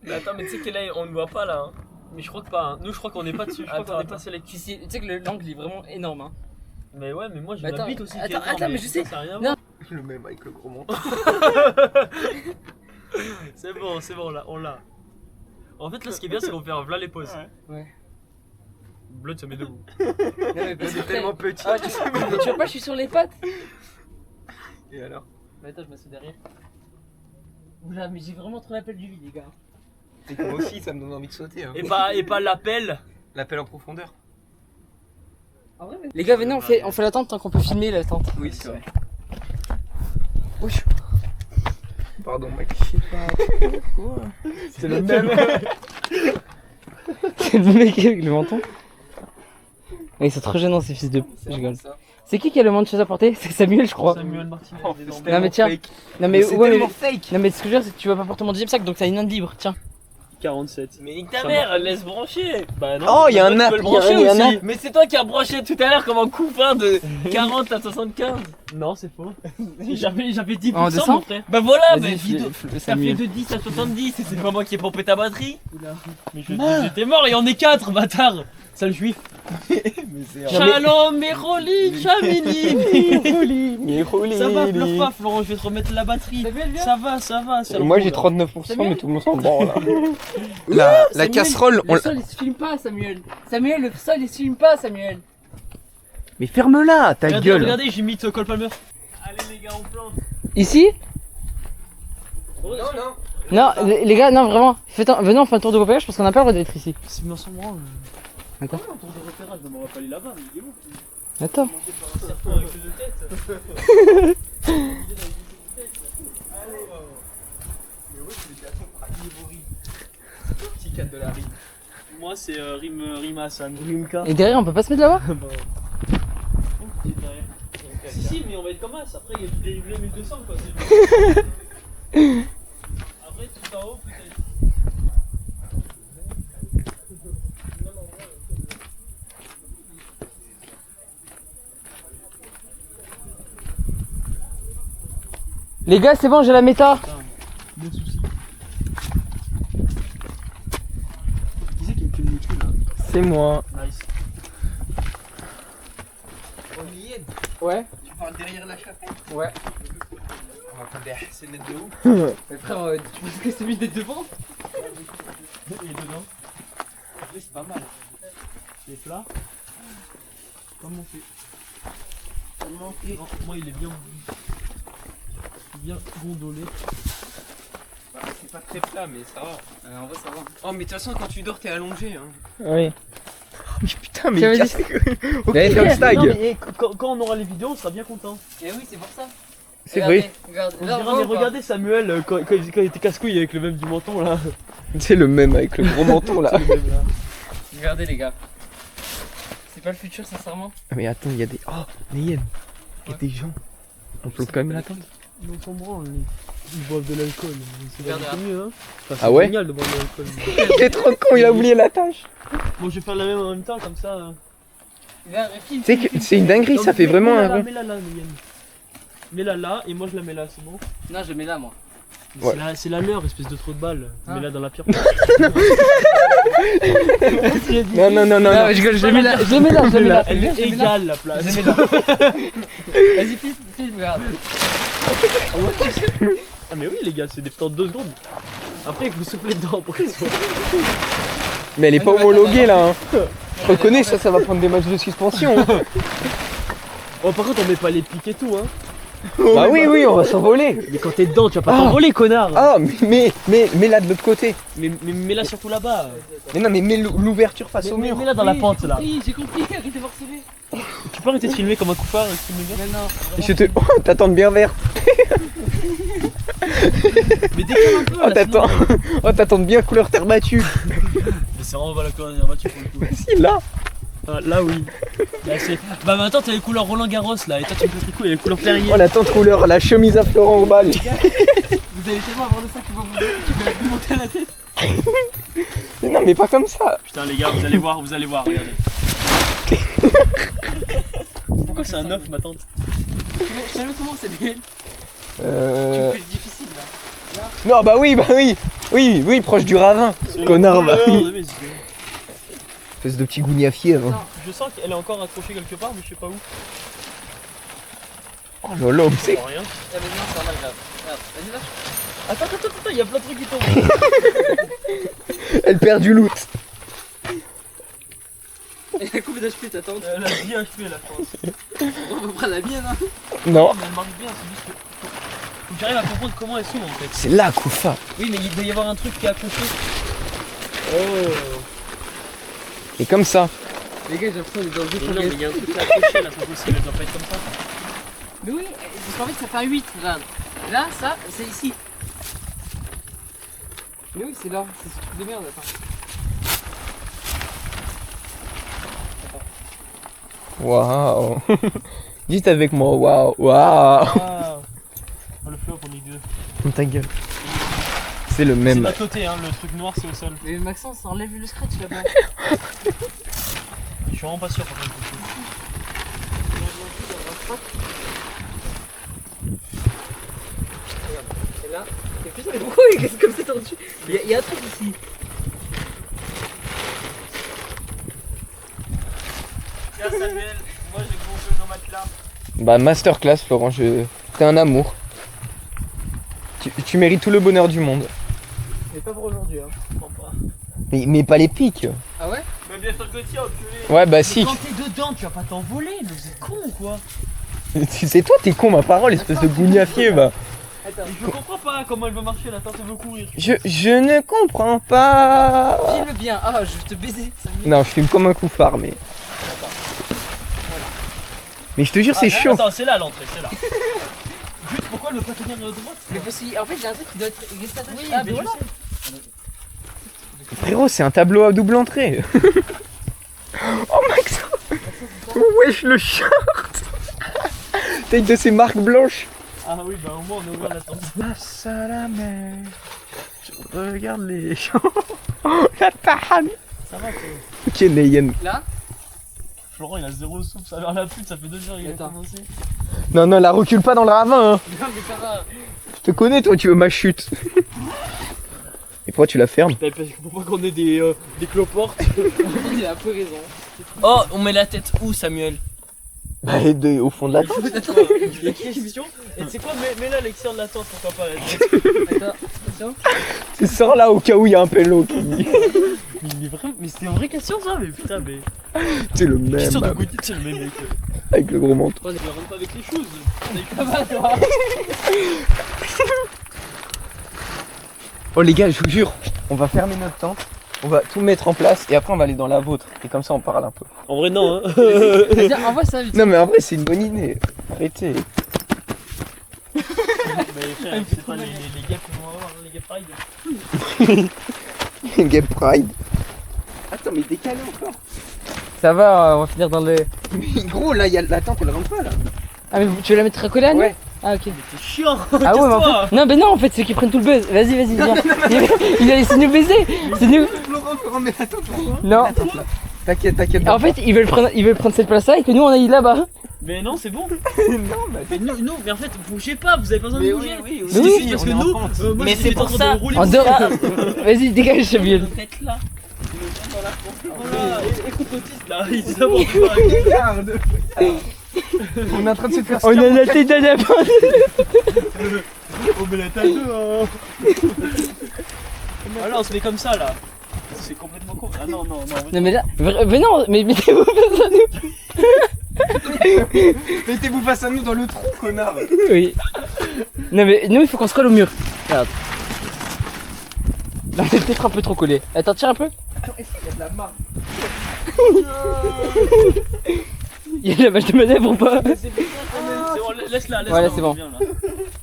mais attends, mais tu sais que là, on ne voit pas là. Hein. Mais je crois que pas. Hein. Nous, je crois qu'on est pas dessus. Je crois qu'on est pas sélectif. Tu sais que l'angle il est vraiment énorme. Hein. Mais ouais, mais moi, j'ai Mais ma attends, bite aussi. qui est attends, énorme, mais je sais. ça, ça a rien à Non. voir. Le même avec le gros menton. C'est bon, là, on l'a. En fait, là, ce qui est bien, c'est qu'on fait un v'là les pauses. Ouais. Blood se met debout. C'est tellement petit. Ah, tu vois pas, je suis sur les pattes. Et alors? Mais attends, je m'assieds derrière. Oula, mais j'ai vraiment trop l'appel du vide, les gars. Et moi aussi, ça me donne envie de sauter. Hein. Et pas l'appel. L'appel en profondeur. Les gars, venez, on fait la tente tant qu'on peut filmer la tente. Oui, c'est vrai. Oui. Pardon, mec. C'est le même. C'est le mec avec le menton. Ouais, ils sont trop gênants ces fils de. Je rigole. C'est qui a le moins de choses à porter? C'est Samuel, je crois. Samuel Martinez. Non, mais tiens. Non, mais C'est ouais, tellement mais. fake. Non, mais ce que je veux dire, c'est que tu vas pas porter mon deuxième sac donc t'as une main de libre. Tiens. 47. Mais nique ta mère, laisse brancher. Bah non. Oh, il y a un tu app. peux le brancher Il y a un aussi. app. Mais c'est toi qui as branché tout à l'heure comme un couffin de 40 à 75. Non, c'est faux. J'avais 10% En descend mon frère. Bah voilà, Vas-y, mais file- ça fait Samuel. de 10 à 70 et c'est pas moi qui ai pompé ta batterie. Mais j'étais mort, il y en est 4, bâtard. Sale juif. Shalom, Meroli, Chamini, Meroli. Ça va, pleure pas, Florent, je vais te remettre la batterie. Ça va, c'est Moi le j'ai bon, là. 39%, mais tout le monde s'en branle. La Samuel, casserole, on Le sol il se filme pas, Samuel. Samuel, le sol il se filme pas, Samuel. Mais ferme-la, ta Regardez, gueule. regardez, j'ai mis Cole Palmer. Allez les gars, on plante. Ici? Non, non. Non, les gars, non, vraiment. Venez, on fait un tour de repérage parce qu'on a pas le droit d'être ici. C'est bien son branle. Attends. Un tour de repérage, on va pas aller là-bas, mais il est où? Attends. Un serpent avec deux têtes. Petit 4 de la rime. Moi, c'est Rime Hassan. Rimka. Et derrière, on peut pas se mettre là-bas? Si, mais on va être comme As. Après, il y a du dénivelé 1200 quoi. Après, tout en haut, peut-être. Les gars, c'est bon, j'ai la méta. Deux soucis. Qui c'est qui me filme le cul là? C'est moi. Nice. Ouais. Tu parles derrière la chapelle? Ouais. C'est net de ouf. Mais frère, tu penses que c'est mieux d'être devant? Il est dedans. Après, c'est pas mal. Les plats. Comment on fait? Non, moi, il est bien gondolé. Bah, c'est pas très plat, mais ça va. En vrai, ça va. Oh, mais de toute façon, quand tu dors, t'es allongé. Hein. Oui. Putain, mais Tiens, il vas-y. casse les couilles. Ok, comme stag. Non, mais, quand on aura les vidéos, on sera bien content. Et oui, c'est pour ça. C'est vrai. Regarde, On dira, mais regardez Samuel quand il était casse-couille avec le même du menton là. C'est le même avec le gros menton là. Regardez les gars. C'est pas le futur sincèrement. Ah, mais attends, il y a des. Oh, Nayem. Il y a des gens. On peut quand même l'attendre. Ils s'en branlent, ils boivent de l'alcool. C'est Regarde, pas mieux, hein. Enfin, Ah ouais? C'est génial de boire de l'alcool. Il est trop con, il a oublié la tâche. Bon, je vais faire la même en même temps, comme ça. Tu sais que c'est une dinguerie, ça fait vraiment un rond. Mets-la là, Yann. Mets-la là, et moi je la mets là, c'est bon? Non, je mets là moi. Ouais. C'est la leur, espèce de trou de balle. Ah. Mets-la dans la pire. Non, non, non, non. Non, je rigole, je les mets là. Je les mets là, je les mets là. Elle est égale la place. Vas-y, filme, regarde. Ah, mais oui, les gars, c'est des temps de 2 secondes. Après, vous soufflez dedans pour qu'ils soient. Mais elle est pas homologuée là. Hein. Je reconnais, ça va prendre des matchs de suspension. Hein. Oh, par contre, on met pas les pics et tout, hein. Bah oui, oui, on va s'envoler. Mais quand t'es dedans, tu vas pas t'envoler, connard. Ah, mais là de l'autre côté. Mais mets-la surtout là-bas. Mais non, mais mets l'ouverture face au mur. Mets-la dans la pente là. Oui, j'ai compris, arrêtez de harceler. Tu peux arrêter de filmer comme un coupard et filmer bien? Mais non. Je te. Oh, t'attends bien vert. Mais décale un peu. Oh, là, t'attends. sinon- Oh, t'attends bien couleur terre battue. Mais c'est vraiment pas la couleur dermatue pour le coup. Si, là. Ah, là oui. Là, bah maintenant t'as les couleurs Roland Garros là et toi tu me fais le coup, il y a les couleurs Perrier. Oh, la tente couleur, la chemise à Florent au bal. Vous allez tellement avoir de ça qui va vous monter à la tête. Mais non, mais pas comme ça. Putain les gars, vous allez voir, regardez. Pourquoi c'est un œuf ma tante? Je sais comment c'est bien. Tu Euh. fais le difficile là. Non, bah oui, bah oui. Oui, oui, proche du ravin. Connard, bah oui. De mes yeux. Espèce de petit gougnafier. Hein. Je sens qu'elle est encore accrochée quelque part mais je sais pas où. Oh là là, où c'est? Pour rien. Ah mais non, c'est normal, regarde. Regarde, vas-y lâche. Attends, il y a plein de trucs qui tombent. Elle perd du loot. Il y a combien d'HP ta tante? Elle a bien HP la France. On va prendre la mienne hein. Non, Mais elle marche bien, c'est juste que. Faut que j'arrive à comprendre comment elle s'ouvre en fait. c'est là, Koufa. Oui, mais il doit y avoir un truc qui est accroché. Oh. Et comme ça. Les gars, j'ai l'impression d'être dans le jeu Mais pour non, mais gagner. il y a un truc qui est accroché là, c'est possible, elle doit pas être comme ça. Mais oui, parce qu'en fait ça fait un 8, regarde. Là, ça, c'est ici. Mais oui, c'est là, c'est ce truc de merde, attends. Waouh. Dites avec moi, waouh, waouh. Ah. Oh, le flop, on est deux. Ta gueule. C'est le C'est même. à côté, hein, le truc noir c'est au sol. Mais Maxence, ça enlève le scratch là-bas. Je suis vraiment pas sûr par contre. Et là, et putain, mais pourquoi il reste comme ça tordu? Il y a un truc ici. Tiens Samuel, moi j'ai bon jeu dans ma matelas. Bah, masterclass, Florent, t'es un amour. Tu mérites tout le bonheur du monde. Mais pas pour aujourd'hui, hein. Je comprends pas. Mais pas les pics. Ah ouais? Mais bien sûr que tiens, enculé. Ouais, bah Mais si. quand t'es dedans, tu vas pas t'envoler, mais vous êtes con ou quoi? C'est toi, t'es con, ma parole, espèce de gougnafier, bah. Attends, Je comprends pas comment elle veut marcher, la tante elle veut courir. Je ne comprends pas. filme bien. Ah, je vais te baiser. Ça me- Non, je filme comme un couffard, mais. Mais je te jure, c'est chaud. Attends, c'est là l'entrée, c'est là. Juste pourquoi ne pas tenir droite? Mais parce qu'en fait, j'ai un truc qui doit être resté attaché. Oui, Ah, mais mais je voilà. sais. Frérot, c'est un tableau à double entrée. Oh Max. Wesh le short. T'as de ces marques blanches. Ah oui, bah au moins on a ouvert la tente. Face à la mer, je regarde les gens. La tahane. Ça va, toi. Ok, Neyen. Florent, il a zéro souffle, ça va la pute, ça fait 2 heures qu'il a Attends. commencé. Non, non, la recule pas dans le ravin. Hein. Non mais ça va. Je te connais, toi, tu veux ma chute. Et pourquoi tu la fermes? Parce que pour pas qu'on ait des cloportes. Il a un peu raison. Oh, on met la tête où, Samuel? Bah, au fond de la tente. Il y a question. Et tu sais quoi, mets là l'extérieur de la tente, pourquoi pas la tête. Attends. Tu sors là au cas où il y a un pélo qui. Mais c'était une vraie question ça, mais putain, mais. C'est le même. Question de côté, c'est le même mec. Avec le gros manteau. On ne rentre pas avec les choses. Ça va toi. Oh les gars, je vous jure, on va fermer notre tente. On va tout mettre en place et après on va aller dans la vôtre. Et comme ça on parle un peu. En vrai, non, hein. Vas-y, envoie ça vite. Non mais en vrai c'est une bonne idée. Arrêtez. Mais frère, c'est pas les gars qu'on va avoir, les gars Pride. Gay Pride. Attends mais décalé encore. Ça va, on va finir dans le. Mais gros là, y a la tente elle rentre pas là. Ah mais tu veux la mettre à coller à nous? Ouais. Ah ok. C'est chiant. Ah ouais, mais en fait... Non, mais non, en fait, c'est qu'ils prennent tout le buzz. Vas-y, vas-y, viens. Il a laissé nous baiser. C'est nous. Florent, mais attends, pourquoi? Non. T'inquiète, t'inquiète. En fait, ils veulent prendre cette place-là et que nous, on aille là-bas. Mais non, c'est bon. non, Mais nous, mais en fait, bougez pas, vous avez pas besoin de bouger. oui, Mais oui. Parce que nous, moi, Mais je c'est suis pour en train ça. de rouler En mon dehors. sac. Vas-y, dégage, Samuel. Peut-être là. Voilà, écoute l'autiste là, il dit n'importe quoi. Regarde. On est en train de se faire. On a la tête d'un lapin. On met la taille hein. Voilà, on se met comme ça là. C'est complètement con. Ah non, non, non. Non, mais là. Mais non, mais mettez-vous face à nous. Mettez-vous face à nous dans le trou, connard. Oui. Non, mais nous, il faut qu'on se colle au mur. Regarde. Là, on est peut-être un peu trop collé. Attends, tire un peu. Il y a de la marque. Il y a de la vache de manœuvre ou pas? C'est bon, laisse-la, laisse-la. Ouais, là, c'est bon. Viens, là.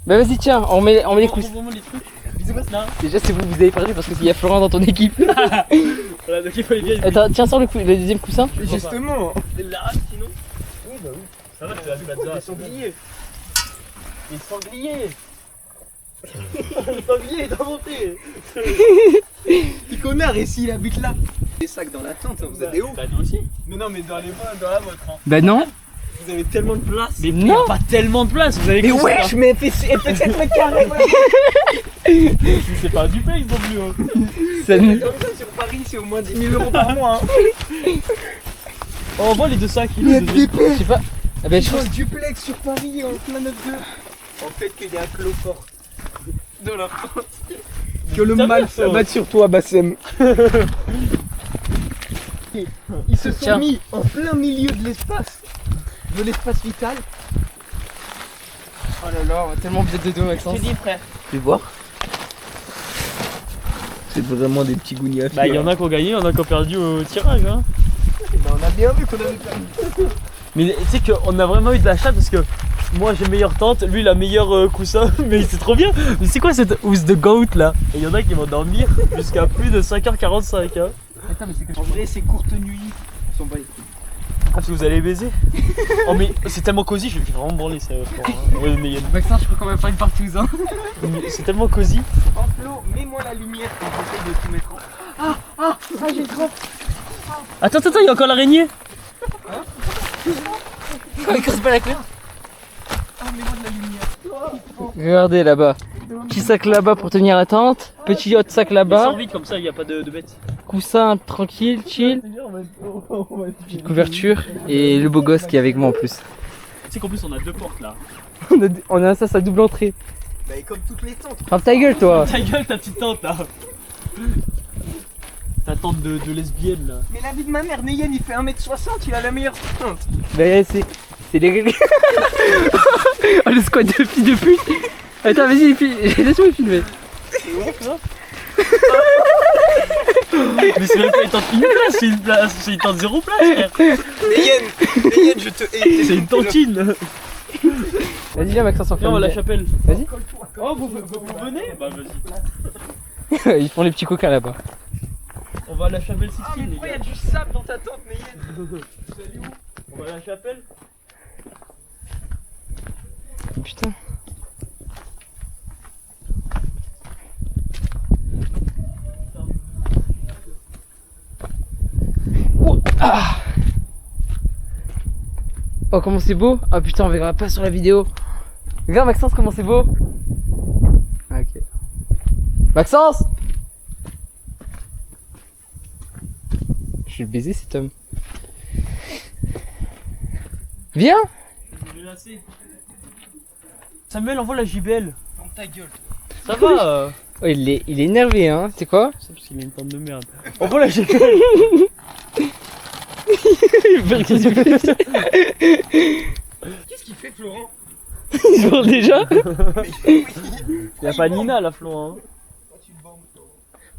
Bah, vas-y, tiens, on met les coups. Prends les trucs. Bisous, là. Déjà, c'est vous avez perdu parce qu'il y a Florent dans ton équipe. Voilà, donc il faut les vieilles. Attends, tiens, sors le deuxième coussin. Justement. L'arrache sinon. Oui, bah oui. Ça va, tu as vu là-dedans. Les sangliers. Les sangliers. Le sanglier est inventé. Il connard, et s'il habite là? Des sacs dans la tente, vous avez où? Bah, nous aussi. Mais non, mais dans les mains, dans la vôtre. Hein. Bah, non. Vous avez tellement de place. Mais il n'y a pas tellement de place, vous avez Mais cru wesh, mais elle fait 7 mètres carrés. c'est pas du pain, ils ont plus. Hein. Ça nous- Comme ça, sur Paris, c'est au moins 10 000 euros par mois. Hein. Oh, on voit les 2 sacs. Il y a des Je sais pas. Ah, bah, je Je pense. pense duplex sur Paris en plein 9-2. En fait, qu'il y a un cloport de la France. Que le T'as mal vu, ça s'abatte sur toi, Bassem. Ils se sont Tiens. mis en plein milieu de l'espace vital. Oh là là, on va tellement bien de dos, Maxence. Tu dis, frère. Tu veux voir? C'est vraiment des petits gougnats. Bah, il y en a qui ont gagné, il y en a qui ont perdu au tirage. Hein. On a bien vu qu'on avait perdu. Mais tu sais qu'on a vraiment eu de la chatte parce que moi j'ai meilleure tente, lui il a meilleur coussin, mais c'est trop bien. Mais c'est quoi cette housse de goat là? Et il y en a qui vont dormir jusqu'à plus de 5h45. Hein. Attends, mais c'est que en vrai, c'est courte nuit. Ils sont pas les couilles. Ah, parce que vous allez baiser? Oh, mais c'est tellement cosy, je vais vraiment branler ça. Ouais, mais Maxence, je crois qu'on va faire une partouze. Hein. c'est tellement cosy. En Flo, mets-moi la lumière quand j'essaye de tout mettre en. Ah, j'ai trop. Attends, il y a encore l'araignée. Il casse pas la clé. Ah, mets-moi de la lumière. Regardez là-bas. Petit sac là-bas pour tenir la tente. Petit autre sac Sors là-bas. vite comme ça, il n'y a pas de bêtes. Coussin tranquille, chill. Petite couverture. Et le beau gosse qui est avec moi en plus. Tu sais qu'en plus on a 2 portes là. On a ça, sa double entrée. Bah, comme toutes les tentes. Ferme ta gueule, toi. Ta gueule, ta petite tente là. Ta tente de lesbienne là. Mais la vie de ma mère, Neyen, il fait 1m60, il a la meilleure tente. Bah, c'est les. Oh, le squat de fille de pute. Attends, vas-y, laisse-moi filmer. Mais c'est même pas une tente une place, c'est une tente 0 place frère. Neyen, je te hais. C'est une tantine. Vas-y, viens, Maxence, on fait Viens, on va à la une- chapelle. Vas-y. Oh, vous venez? Bah vas-y. Ils font les petits coquins là-bas. On va à la chapelle Sixtine, Ah, mais les pourquoi il y a gars. du sable dans ta tente, mais On va à la chapelle. Putain. Oh, ah. Oh, comment c'est beau. Ah putain, on verra pas sur la vidéo. Regarde Maxence, comment c'est beau. Ah, ok. Maxence. Je vais le baiser cet homme. Viens. Je vais lasser. Samuel, envoie la JBL. Dans ta gueule. Ça va Oh, il est énervé, hein. C'est quoi? C'est parce qu'il a une tente de merde. Envoie la JBL. Qu'est-ce qu'il fait, Florent? Ils ont déjà. Y'a pas Nina là, Florent.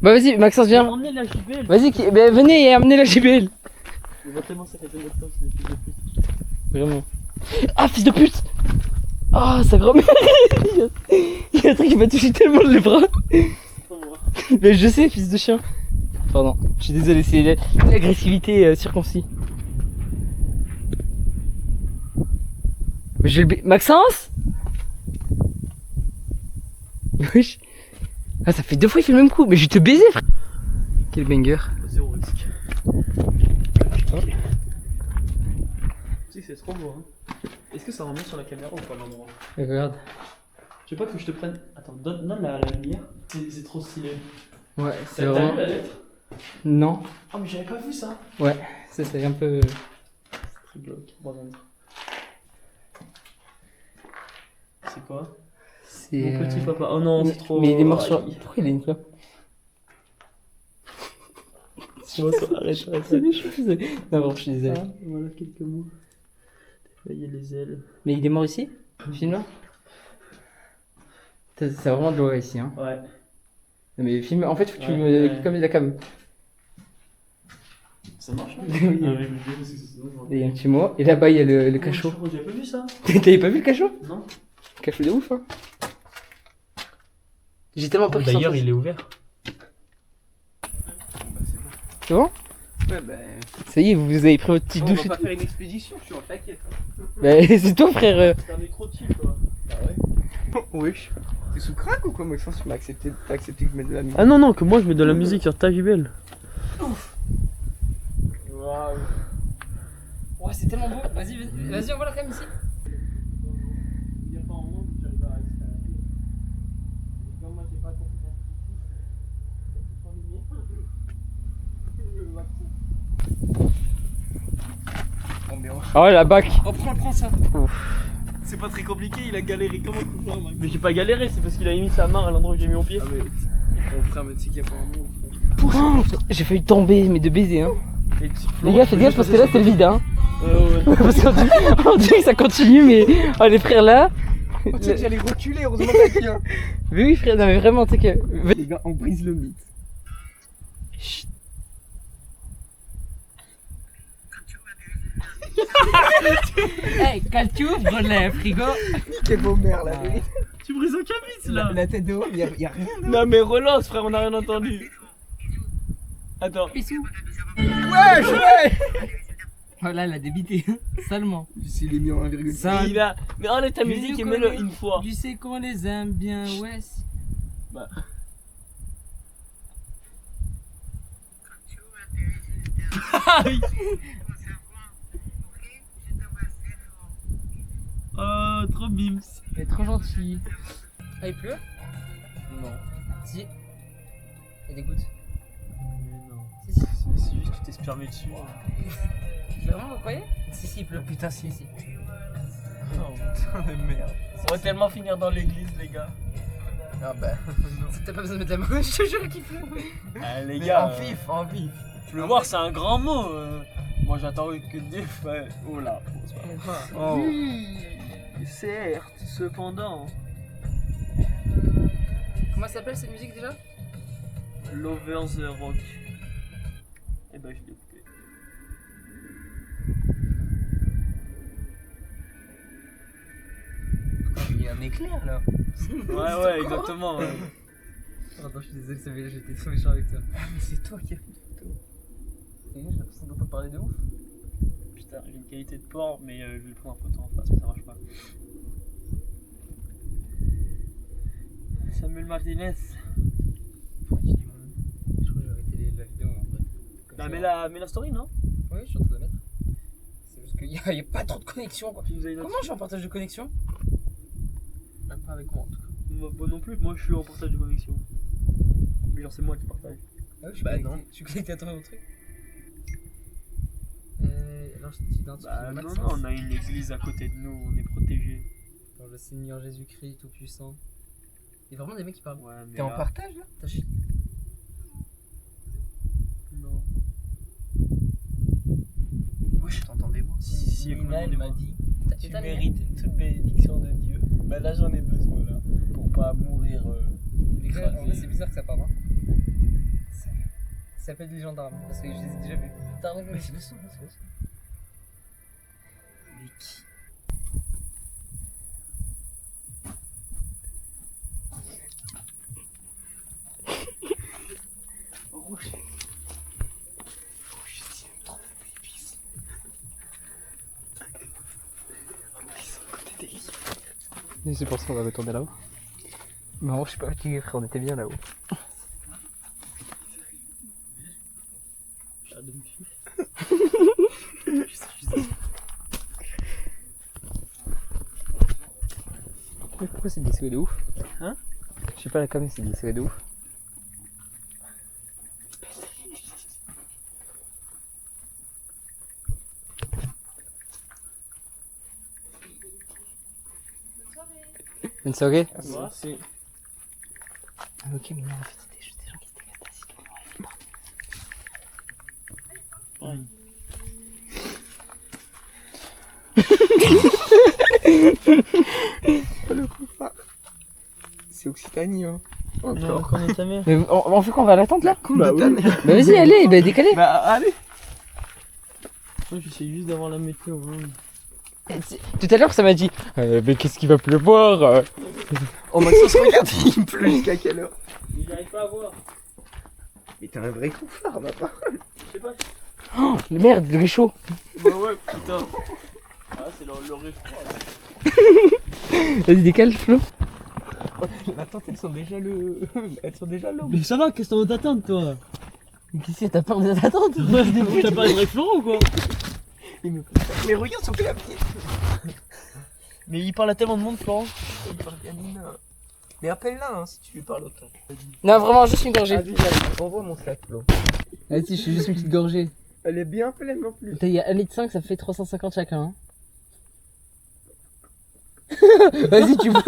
Bah vas-y, Maxence, viens. Emmenez la JBL. Vas-y, bah, venez et amenez la JBL. Je vois tellement ça fait de notre poste, les fils de pute. Vraiment. Ah, fils de pute. Ah, sa grand-mère. Il y a un truc qui m'a touché tellement le bras. Mais je sais, fils de chien. Pardon, je suis désolé, c'est l'agressivité circoncis. Mais je vais le Maxence. Wesh. Ah, ça fait 2 fois qu'il fait le même coup. Mais je vais te baiser, frère. Quel banger. Zéro risque. Tu sais, c'est trop beau, hein. Est-ce que ça remet sur la caméra ou pas l'endroit? Regarde. Je sais pas que je te prenne. Attends, donne la lumière. C'est trop stylé. Ouais, c'est T'as vraiment. vu la lettre? Non. Ah, mais j'avais pas vu ça. Ouais, ça c'est un peu. Très glauque. Bon, c'est quoi? C'est. Mon petit papa. Oh non, c'est trop. Mais il est mort sur. Aïe. Pourquoi il a une flamme? Arrête. Non, bon, je suis désolé. Ah, voilà quelques mots. Déployer les ailes. Mais il est mort ici? Filme-là? C'est vraiment de l'eau ici, hein. Ouais. Non, mais filme. En fait, faut que tu Ouais, me. ouais. Comme la cam. Ça marche, hein? Oui. Ah oui, mais je sais, c'est ça. Et il y a un petit mot. Et là-bas, il y a le cachot. J'avais pas vu ça. T'avais pas vu le cachot? Non. Cachot de ouf, hein. J'ai tellement peur qu'il D'ailleurs, s'en fasse. il est ouvert. C'est bon? Ouais, bah. Ça y est, vous avez pris votre petite On douche va et pas tout. faire une expédition, je suis en t'inquiète. Bah, c'est toi, frère. C'est un micro chill, toi. Wesh. T'es sous crack ou quoi, Maxence? Tu m'as accepté, t'as accepté que je mette de la musique. Ah non, non, que moi je mets de la musique sur ta JBL. Waouh. Ouais, c'est tellement beau. Vas-y, on voit la cam ici. Ah ouais, la bac. Oh, prends ça. Ouf. C'est pas très compliqué, il a galéré comme un cousin, Max. Mais j'ai pas galéré, c'est parce qu'il a mis sa main à l'endroit où j'ai mis mon pied. Ah, mais. Mon frère, mais tu sais qu'il y a pas un mot. Oh, j'ai failli tomber, mais de baiser, hein. Et Les gars, faites gaffe parce que là, c'est le vide, hein. Ouais. Parce qu'on dirait que ça continue, mais. Oh, les frères là. Oh, tu sais que j'allais reculer, heureusement que t'as dit, hein. Mais oui, frère, non, mais vraiment, tu sais que. Les gars, on brise le mythe. Chut. Hey, quand tu ouvres le frigo. Quelle beau mère, la vérité. Tu brises un cabis là. La tête de haut, y a rien. Non mais relance frère, on a rien entendu. Attends. Bisous. Ouais. Voilà, elle a débité. Salement. S'il est mis en 1,5. Ça. Il a... Mais enlève ta musique et mets-le une fois. Tu sais qu'on les aime bien, ouais. Bah. Ah oui. Oh, trop bims. Elle est trop gentille. Ah, il pleut? Non. Si. Il y a des gouttes. Mais non. Si, si. C'est juste que tu t'es spermé dessus. Vraiment, vous croyez? Si, si, il pleut. Putain, si, si. Oh putain de merde. On va tellement finir dans l'église les gars. Ah bah. T'as pas besoin de mettre la main, je te jure qu'il pleut. Ah les Mais gars. en vif, en vif. Pleuvoir c'est un grand mot. Moi j'attends que Dieu fait. Oh là. Oh. Certes, cependant. Comment s'appelle cette musique déjà? Lover the Rock. Eh ben je l'ai coupé. Il y a un éclair là. Ouais, exactement. Ouais. Attends, je suis désolé, j'étais trop méchant avec toi. Mais c'est toi qui as. j'ai l'impression d'entendre parler de ouf. Putain, j'ai une qualité de porc, mais je vais le prendre en photo en face, mais ça marche pas. Samuel Martinez. Pourquoi tu dis mon nom? Je crois que j'ai arrêté la vidéo en fait. Bah, mets la story, non? Oui, je suis en train de la mettre. C'est juste qu'il y a pas trop de connexion quoi. Tu nous as une Comment je suis en partage de connexion? Même pas avec moi en tout cas. Moi non plus, moi je suis en partage de connexion. Mais genre c'est moi qui partage. Ah oui, je suis Bah, connecté. non. Je suis connecté à toi mon truc. Alors je t'identifie Bah non, Maxence. non, on a une église à côté de nous, on est protégés. Dans le Seigneur Jésus-Christ Tout-Puissant. Il y a vraiment des mecs qui parlent. Ouais, mais T'es en là- partage là? T'as chié. Non. Wesh, t'entendais moi? Si, Nina, elle m'a dit Tu tu t'as mérites toute bénédiction de Dieu. Bah là j'en ai besoin là pour pas mourir. En vrai, c'est bizarre que ça parle. Hein. Ça s'appelle les gendarmes parce que je les ai déjà vus. T'as enlevé Mais c'est le son, c'est le son. Mais qui? Et c'est pour ça qu'on va retourner là-haut. Non, je suis pas fatigué frère, on était bien là-haut. Ah, demi-fille. Mais pourquoi c'est des souhaits de ouf? Hein? Je sais pas la cam, c'est des souhaits de ouf. Une soirée? Merci. Ah ok, mais non, en fait c'était juste des gens qui étaient restés assis devant moi. C'est Occitanie, hein. Non, qu'on est ta mère. Mais on fait quoi? On va à l'attente là? Bah oui. Bah vas-y, allez, bah décalez. Bah allez. Moi j'essaie juste d'avoir la météo. Hein. Tout à l'heure ça m'a dit mais qu'est-ce qu'il va pleuvoir? Oh Maxence, regarde, il pleut jusqu'à quelle heure? J'arrive pas à voir. Mais t'es un vrai couffard, ma part. Je sais pas. Oh merde, le réchaud. Bah ouais, putain. Ah, c'est le réfroid. Vas-y, décale Flo. L'attente, elles sont déjà le. Elles sont déjà l'eau. Mais ça va, qu'est-ce que t'en veux t'attendre toi? Mais qu'est-ce que t'as peur des attentes? T'as pas une réflexion ou quoi? Mais regarde sur la pied. Mais il parle à tellement de monde, Florent. Il parle bien Nina. Mais appelle-la hein, si tu lui parles autant. Non, vraiment, juste une gorgée. Vas-y, allez, envoie mon sac, Flo. Vas-y, je fais juste une petite gorgée. Elle est bien pleine en plus. Il y a 1,5 litre, ça fait 350 chacun. Hein. Vas-y, tu vois.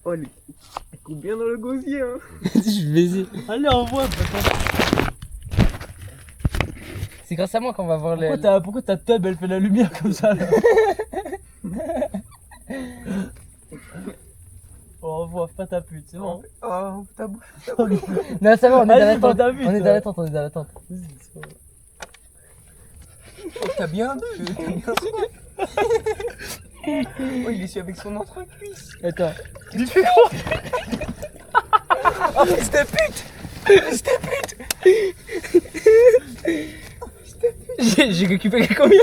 Oh, elle coupe bien dans le gosier, hein. Vas-y, je vais essayer. Allez, envoie. C'est grâce à moi qu'on va voir les. Pourquoi ta tub elle fait la lumière comme ça là? Oh, revois, pas ta pute, c'est bon. Oh, ta bouche. Non, ça va, on est dans Allez, l'attente. t'as vu, On est toi. dans l'attente, on est dans l'attente. Oh, t'as bien bu. T'as bien soif. Oh, il est su avec son entrecuisse. Attends. Tu fais quoi? Oh, fils de pute. Fils de pute. J'ai récupéré combien?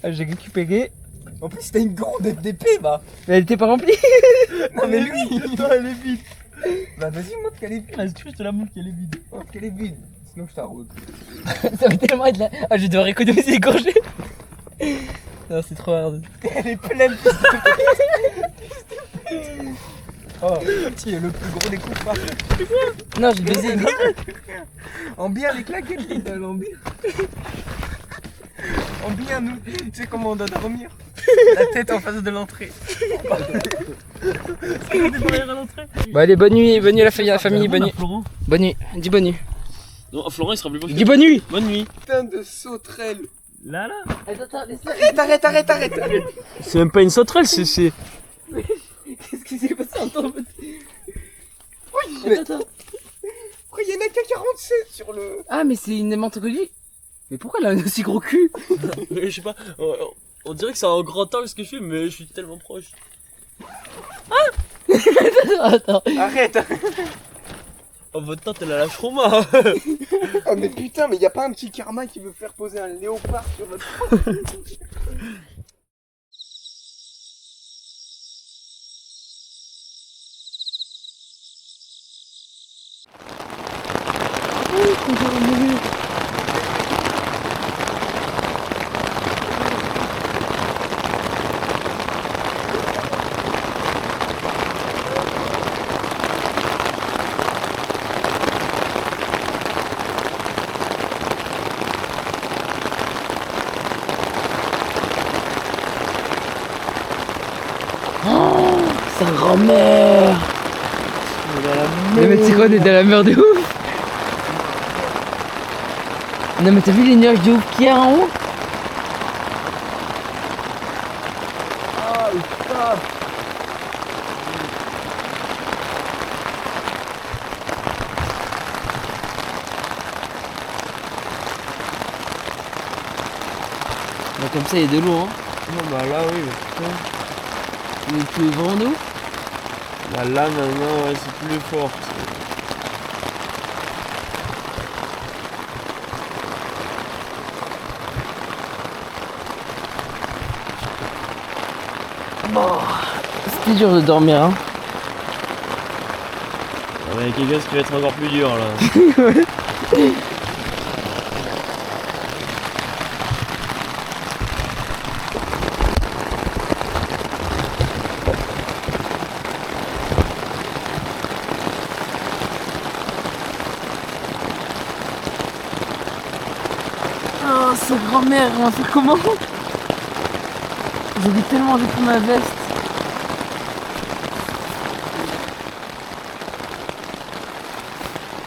J'ai récupéré. En plus, t'as une grande d'épée, bah. Mais elle était pas remplie. Non, mais lui. Toi, elle est vide. Bah, vas-y, montre qu'elle est vide. Ah, si tu veux, je te la montre qu'elle est vide. Montre qu'elle est vide. Sinon, je t'arrose. Ça va tellement être là. Ah, je vais devoir économiser les gorgées. Non, c'est trop hard. Elle est pleine, fils de pute. Oh, tu es le plus gros des coupards. Non, j'ai baisé. En bien avec la gueule, putain, en bien. En bien, nous. Tu sais comment on doit dormir? La tête en face de l'entrée. On est derrière à l'entrée. Bon, allez, bonne nuit la famille, bonne nuit. Florent. Bonne nuit, dis bonne nuit. Non, Florent il sera plus beau. Dis bonne nuit. Bonne nuit. Putain de sauterelle. Là, là. Attends, laisse-la. Arrête. C'est même pas une sauterelle, c'est. Qu'est-ce qui s'est passé en temps? Mais- Attends. Pourquoi il y en a qu'à 47 sur le. Ah, mais c'est une menthe grenouille. Mais pourquoi elle a un aussi gros cul? Je sais pas. On dirait que c'est un grand angle ce que je fais, mais je suis tellement proche. Attends. Arrête. Oh, votre tante, elle a la trauma. Oh mais putain, mais y a pas un petit karma qui veut faire poser un léopard sur votre... Sa grand-mère. Non mais tu sais quoi, on est dans la mer de ouf. Non mais t'as vu les nuages de ouf qu'il y a en haut? Bah, comme ça il y a de l'eau hein. Non bah là oui, mais putain. Tu veux vraiment de ouf? Bah là maintenant ouais, c'est plus fort. C'était dur de dormir hein. Ouais, quelque chose qui va être encore plus dur là. Oh sa grand-mère, on va faire comment? J'ai tellement envie de prendre ma veste.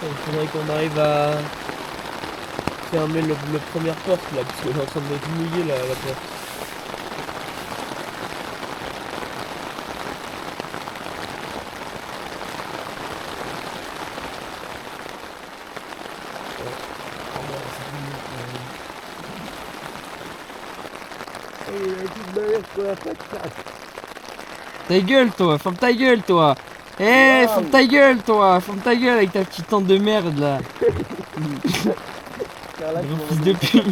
Il faudrait qu'on arrive à fermer la première porte là, parce qu'elle est en train de être mouillée la porte. Ta gueule toi, ferme ta gueule toi. Eh, ferme ta gueule toi, ferme ta gueule avec ta petite tante de merde là. Gros fils de pute.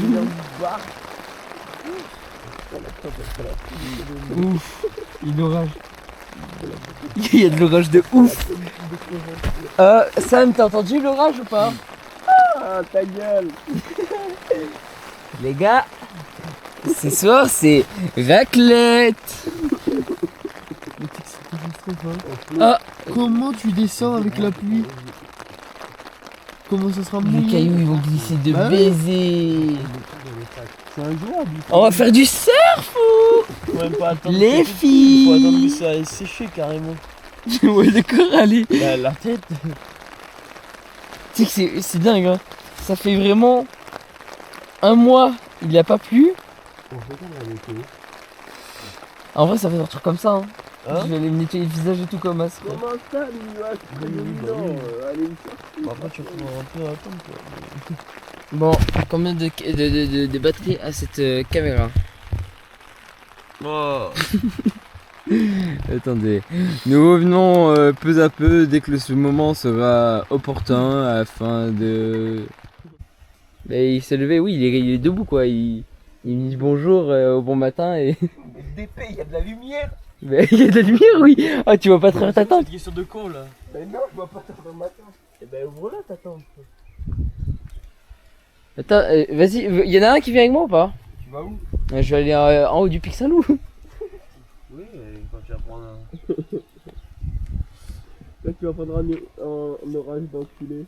Ouf, il y a de l'orage. Il y a de l'orage de ouf. Sam, t'as entendu l'orage ou pas? Ah ta gueule. Les gars, ce soir c'est raclette. Ah, Comment tu descends avec la pluie? Comment ça sera les mouillé? cailloux ils vont glisser de Bah oui. baiser. C'est injouable. On va faire du surf ou? Faut même pas attendre Les que- Faut attendre que filles. ça aille sécher carrément. Ouais d'accord, allez. Bah, la tête. Tu sais que c'est dingue hein. Ça fait vraiment un mois, il n'y a pas plu. En vrai ça fait un truc comme ça hein. Hein? Je vais aller me nettoyer le visage et tout comme as. Comment ça l'image prédominant allez Bah, après, tu vas pouvoir un peu attendre quoi. Bon, combien de batterie à cette caméra? Oh. Attendez, nous revenons peu à peu dès que ce moment sera opportun afin de... Mais il s'est levé, oui, il est debout quoi, il me dit bonjour au bon matin et... d'épée, il y a de la lumière. Mais il y a de la lumière, oui. Ah, tu vas pas travers ta tente? C'est une question de con là. Mais non, je vois pas ta matin. Et ben voilà ta tente. Attends, vas-y, y en a un qui vient avec moi ou pas? Tu vas où? Je vais aller en haut du Pic Saint-Loup. Oui, quand tu vas prendre un. Là tu vas prendre un orage d'enculé.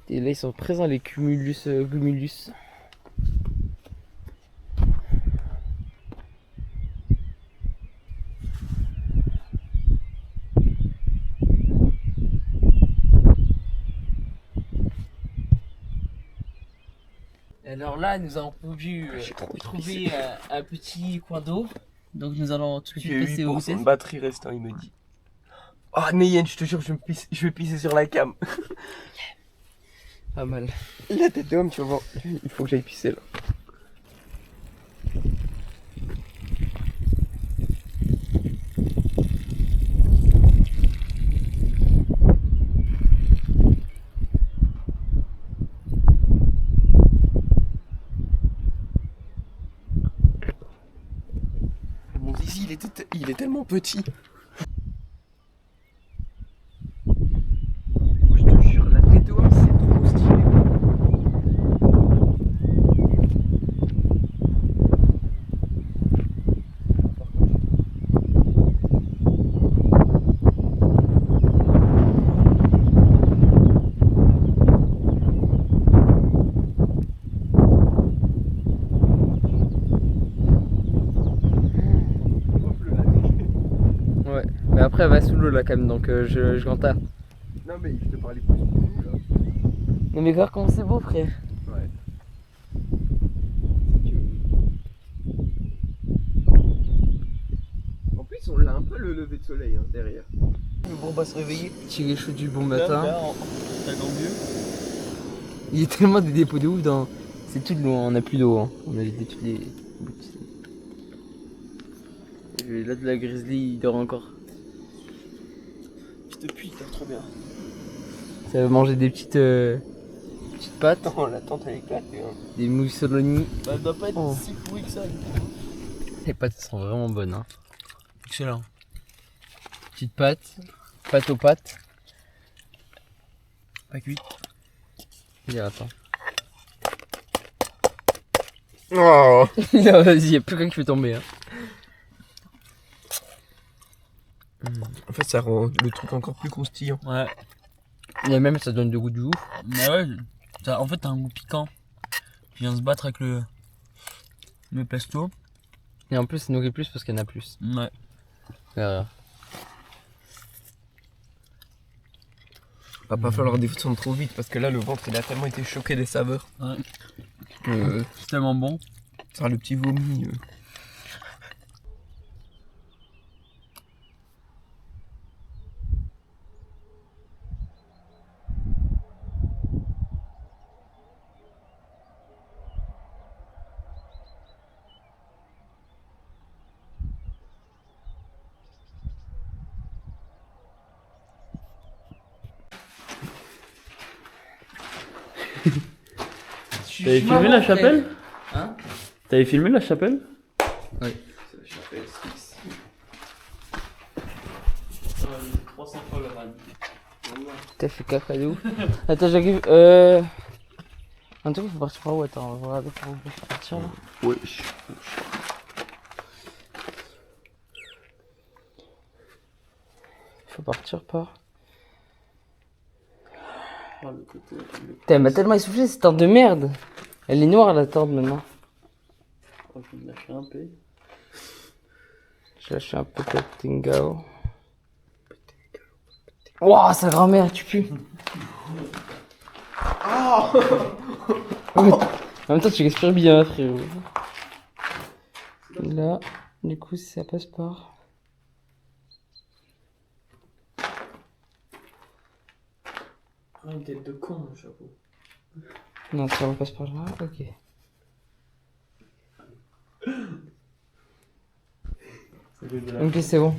Et là ils sont présents les cumulus cumulus. Alors là nous avons pu trouver un petit coin d'eau. Donc nous allons tout de suite passer au test. batterie restant, il me dit. Oh Neyen, je te jure, je vais pisser sur la cam. Pas mal. La tête d'homme, tu vas voir. Il faut que j'aille pisser là. il est tellement petit. Je te jure, la T2 c'est trop stylé. Ouais, mais après elle va sous l'eau là quand même, donc je l'enterre. Non mais je te parlais plus pour nous là. Non mais regarde comment c'est beau frère. Ouais. En plus on l'a un peu le lever de soleil hein, derrière. On va se réveiller. Tiré chaud du bon matin. T'as dans mieux. Il y a tellement des dépôts de ouf dans... C'est tout de l'eau, on n'a plus d'eau. Hein. On a vidé toutes les... Et là de la grizzly, il dort encore. Je te pue, t'es trop bien. Ça va manger des petites pâtes, Non, la tente elle est éclatée. Hein. des moussoloni. Bah, elle doit pas être Oh. si pourrie que ça. Les pâtes sont vraiment bonnes. Hein. Excellent. Petites pâtes, pâte aux pâtes. Pas cuite. Et attends. Oh. Non, vas-y, y'a plus qu'un qui fait tomber. Hein. En fait ça rend le truc encore plus croustillant. Ouais. Et même ça donne du goût de ouf. Bah ouais, en fait t'as un goût piquant. Puis vient se battre avec le pesto. Et en plus, ça nourrit plus parce qu'il y en a plus. Ouais. Voilà. Va pas falloir descendre trop vite parce que là le ventre il a tellement été choqué des saveurs. Ouais. Que C'est tellement bon. ça sera le petit vomi. T'avais filmé la chapelle? Hein? T'avais filmé la chapelle? Oui. 300 fois le rad. T'as fait caca de ouf. Attends, j'arrive. Un truc, faut partir par où? Attends, on va regarder par où faut partir là. Ouais. Faut partir par. Ah, le côté. Putain, elle m'a tellement essoufflé cette tente de merde. Elle est noire la tente maintenant. Je vais me lâcher un peu. J'ai lâché un peu de Tingao. Wouah, sa grand-mère, tu pues. En même temps, tu respires bien, frérot. Là, du coup, ça passe par. Ah, une tête de con, mon chapeau. Non, ça repasse par là, ok. Ok, c'est bon.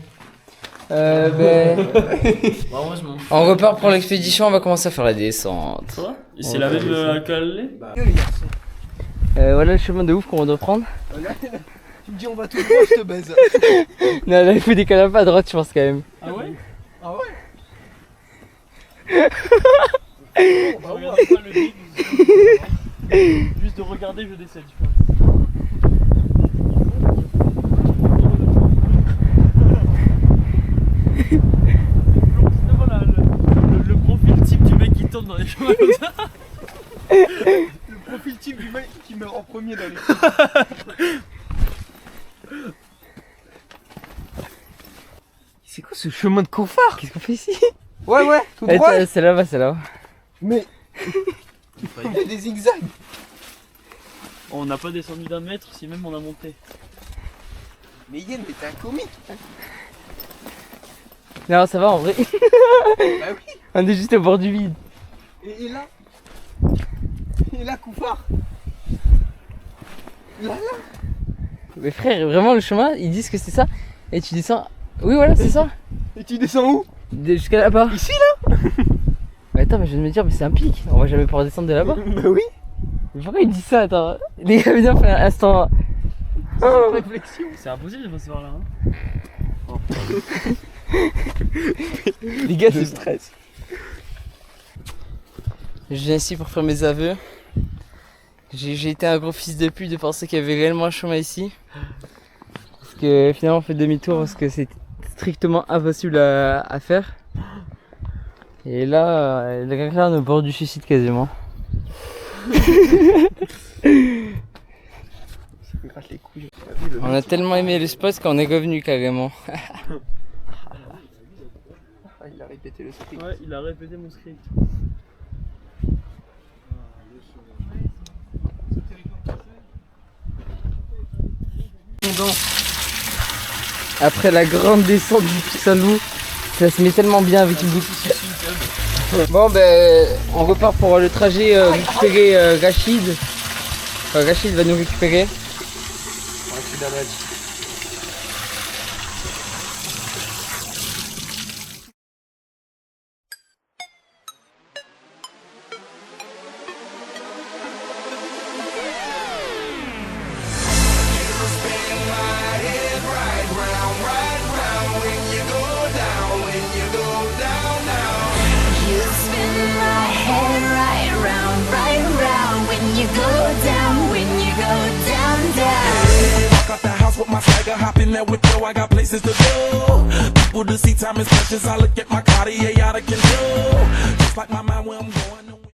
Heureusement. On repart pour l'expédition, on va commencer à faire la descente. Ça va? Et c'est la même qu'elle Voilà le chemin de ouf qu'on doit prendre. Tu me dis on va tout droit, je te baise. Non, là, il faut des canapés à droite, je pense quand même. Ah ouais? Ah ouais? Regardez pas le vide. Juste de regarder, je décède, je pense. Voilà, le profil type du mec qui tombe dans les chemins comme ça. Le profil type du mec qui meurt en premier dans les C'est quoi ce chemin de confort? Qu'est-ce qu'on fait ici? Ouais, tout droit. C'est là-bas, c'est là-bas. Mais il y a des zigzags. On n'a pas descendu d'un mètre, si même on a monté. Mais Yann, mais t'es un comique. Non, ça va en vrai. Bah oui. On est juste au bord du vide. Et là Koufar. Là. Mais frère, vraiment le chemin, ils disent que c'est ça. Et tu descends. Oui, voilà, c'est ça. Et tu descends où? Jusqu'à là-bas. Ici là. Mais attends, mais je viens de me dire, mais c'est un pic. On va jamais pouvoir descendre de là-bas. Bah oui. Mais pourquoi il dit ça? Attends. Les gars, viens faire un instant. Réflexion. C'est impossible de se voir là. Hein. Les gars, Je stresse. Je viens ici pour faire mes aveux. J'ai été un gros fils de pute de penser qu'il y avait réellement un chemin ici. Parce que finalement on fait demi-tour parce que c'est strictement impossible à faire. Et là, il y a quelqu'un au bord du suicide quasiment. On a tellement aimé le spot qu'on est revenu carrément. Il a répété le script. Ouais, il a répété mon script. Après la grande descente du Saint-Loup, ça se met tellement bien avec une boutique. Bon ben on repart pour le trajet récupérer Rachid. Enfin, Rachid va nous récupérer. With my swagger, hop in there with Joe, I got places to go. People to see, time is precious. I look at my Cartier out of control. Just like my mind where I'm going.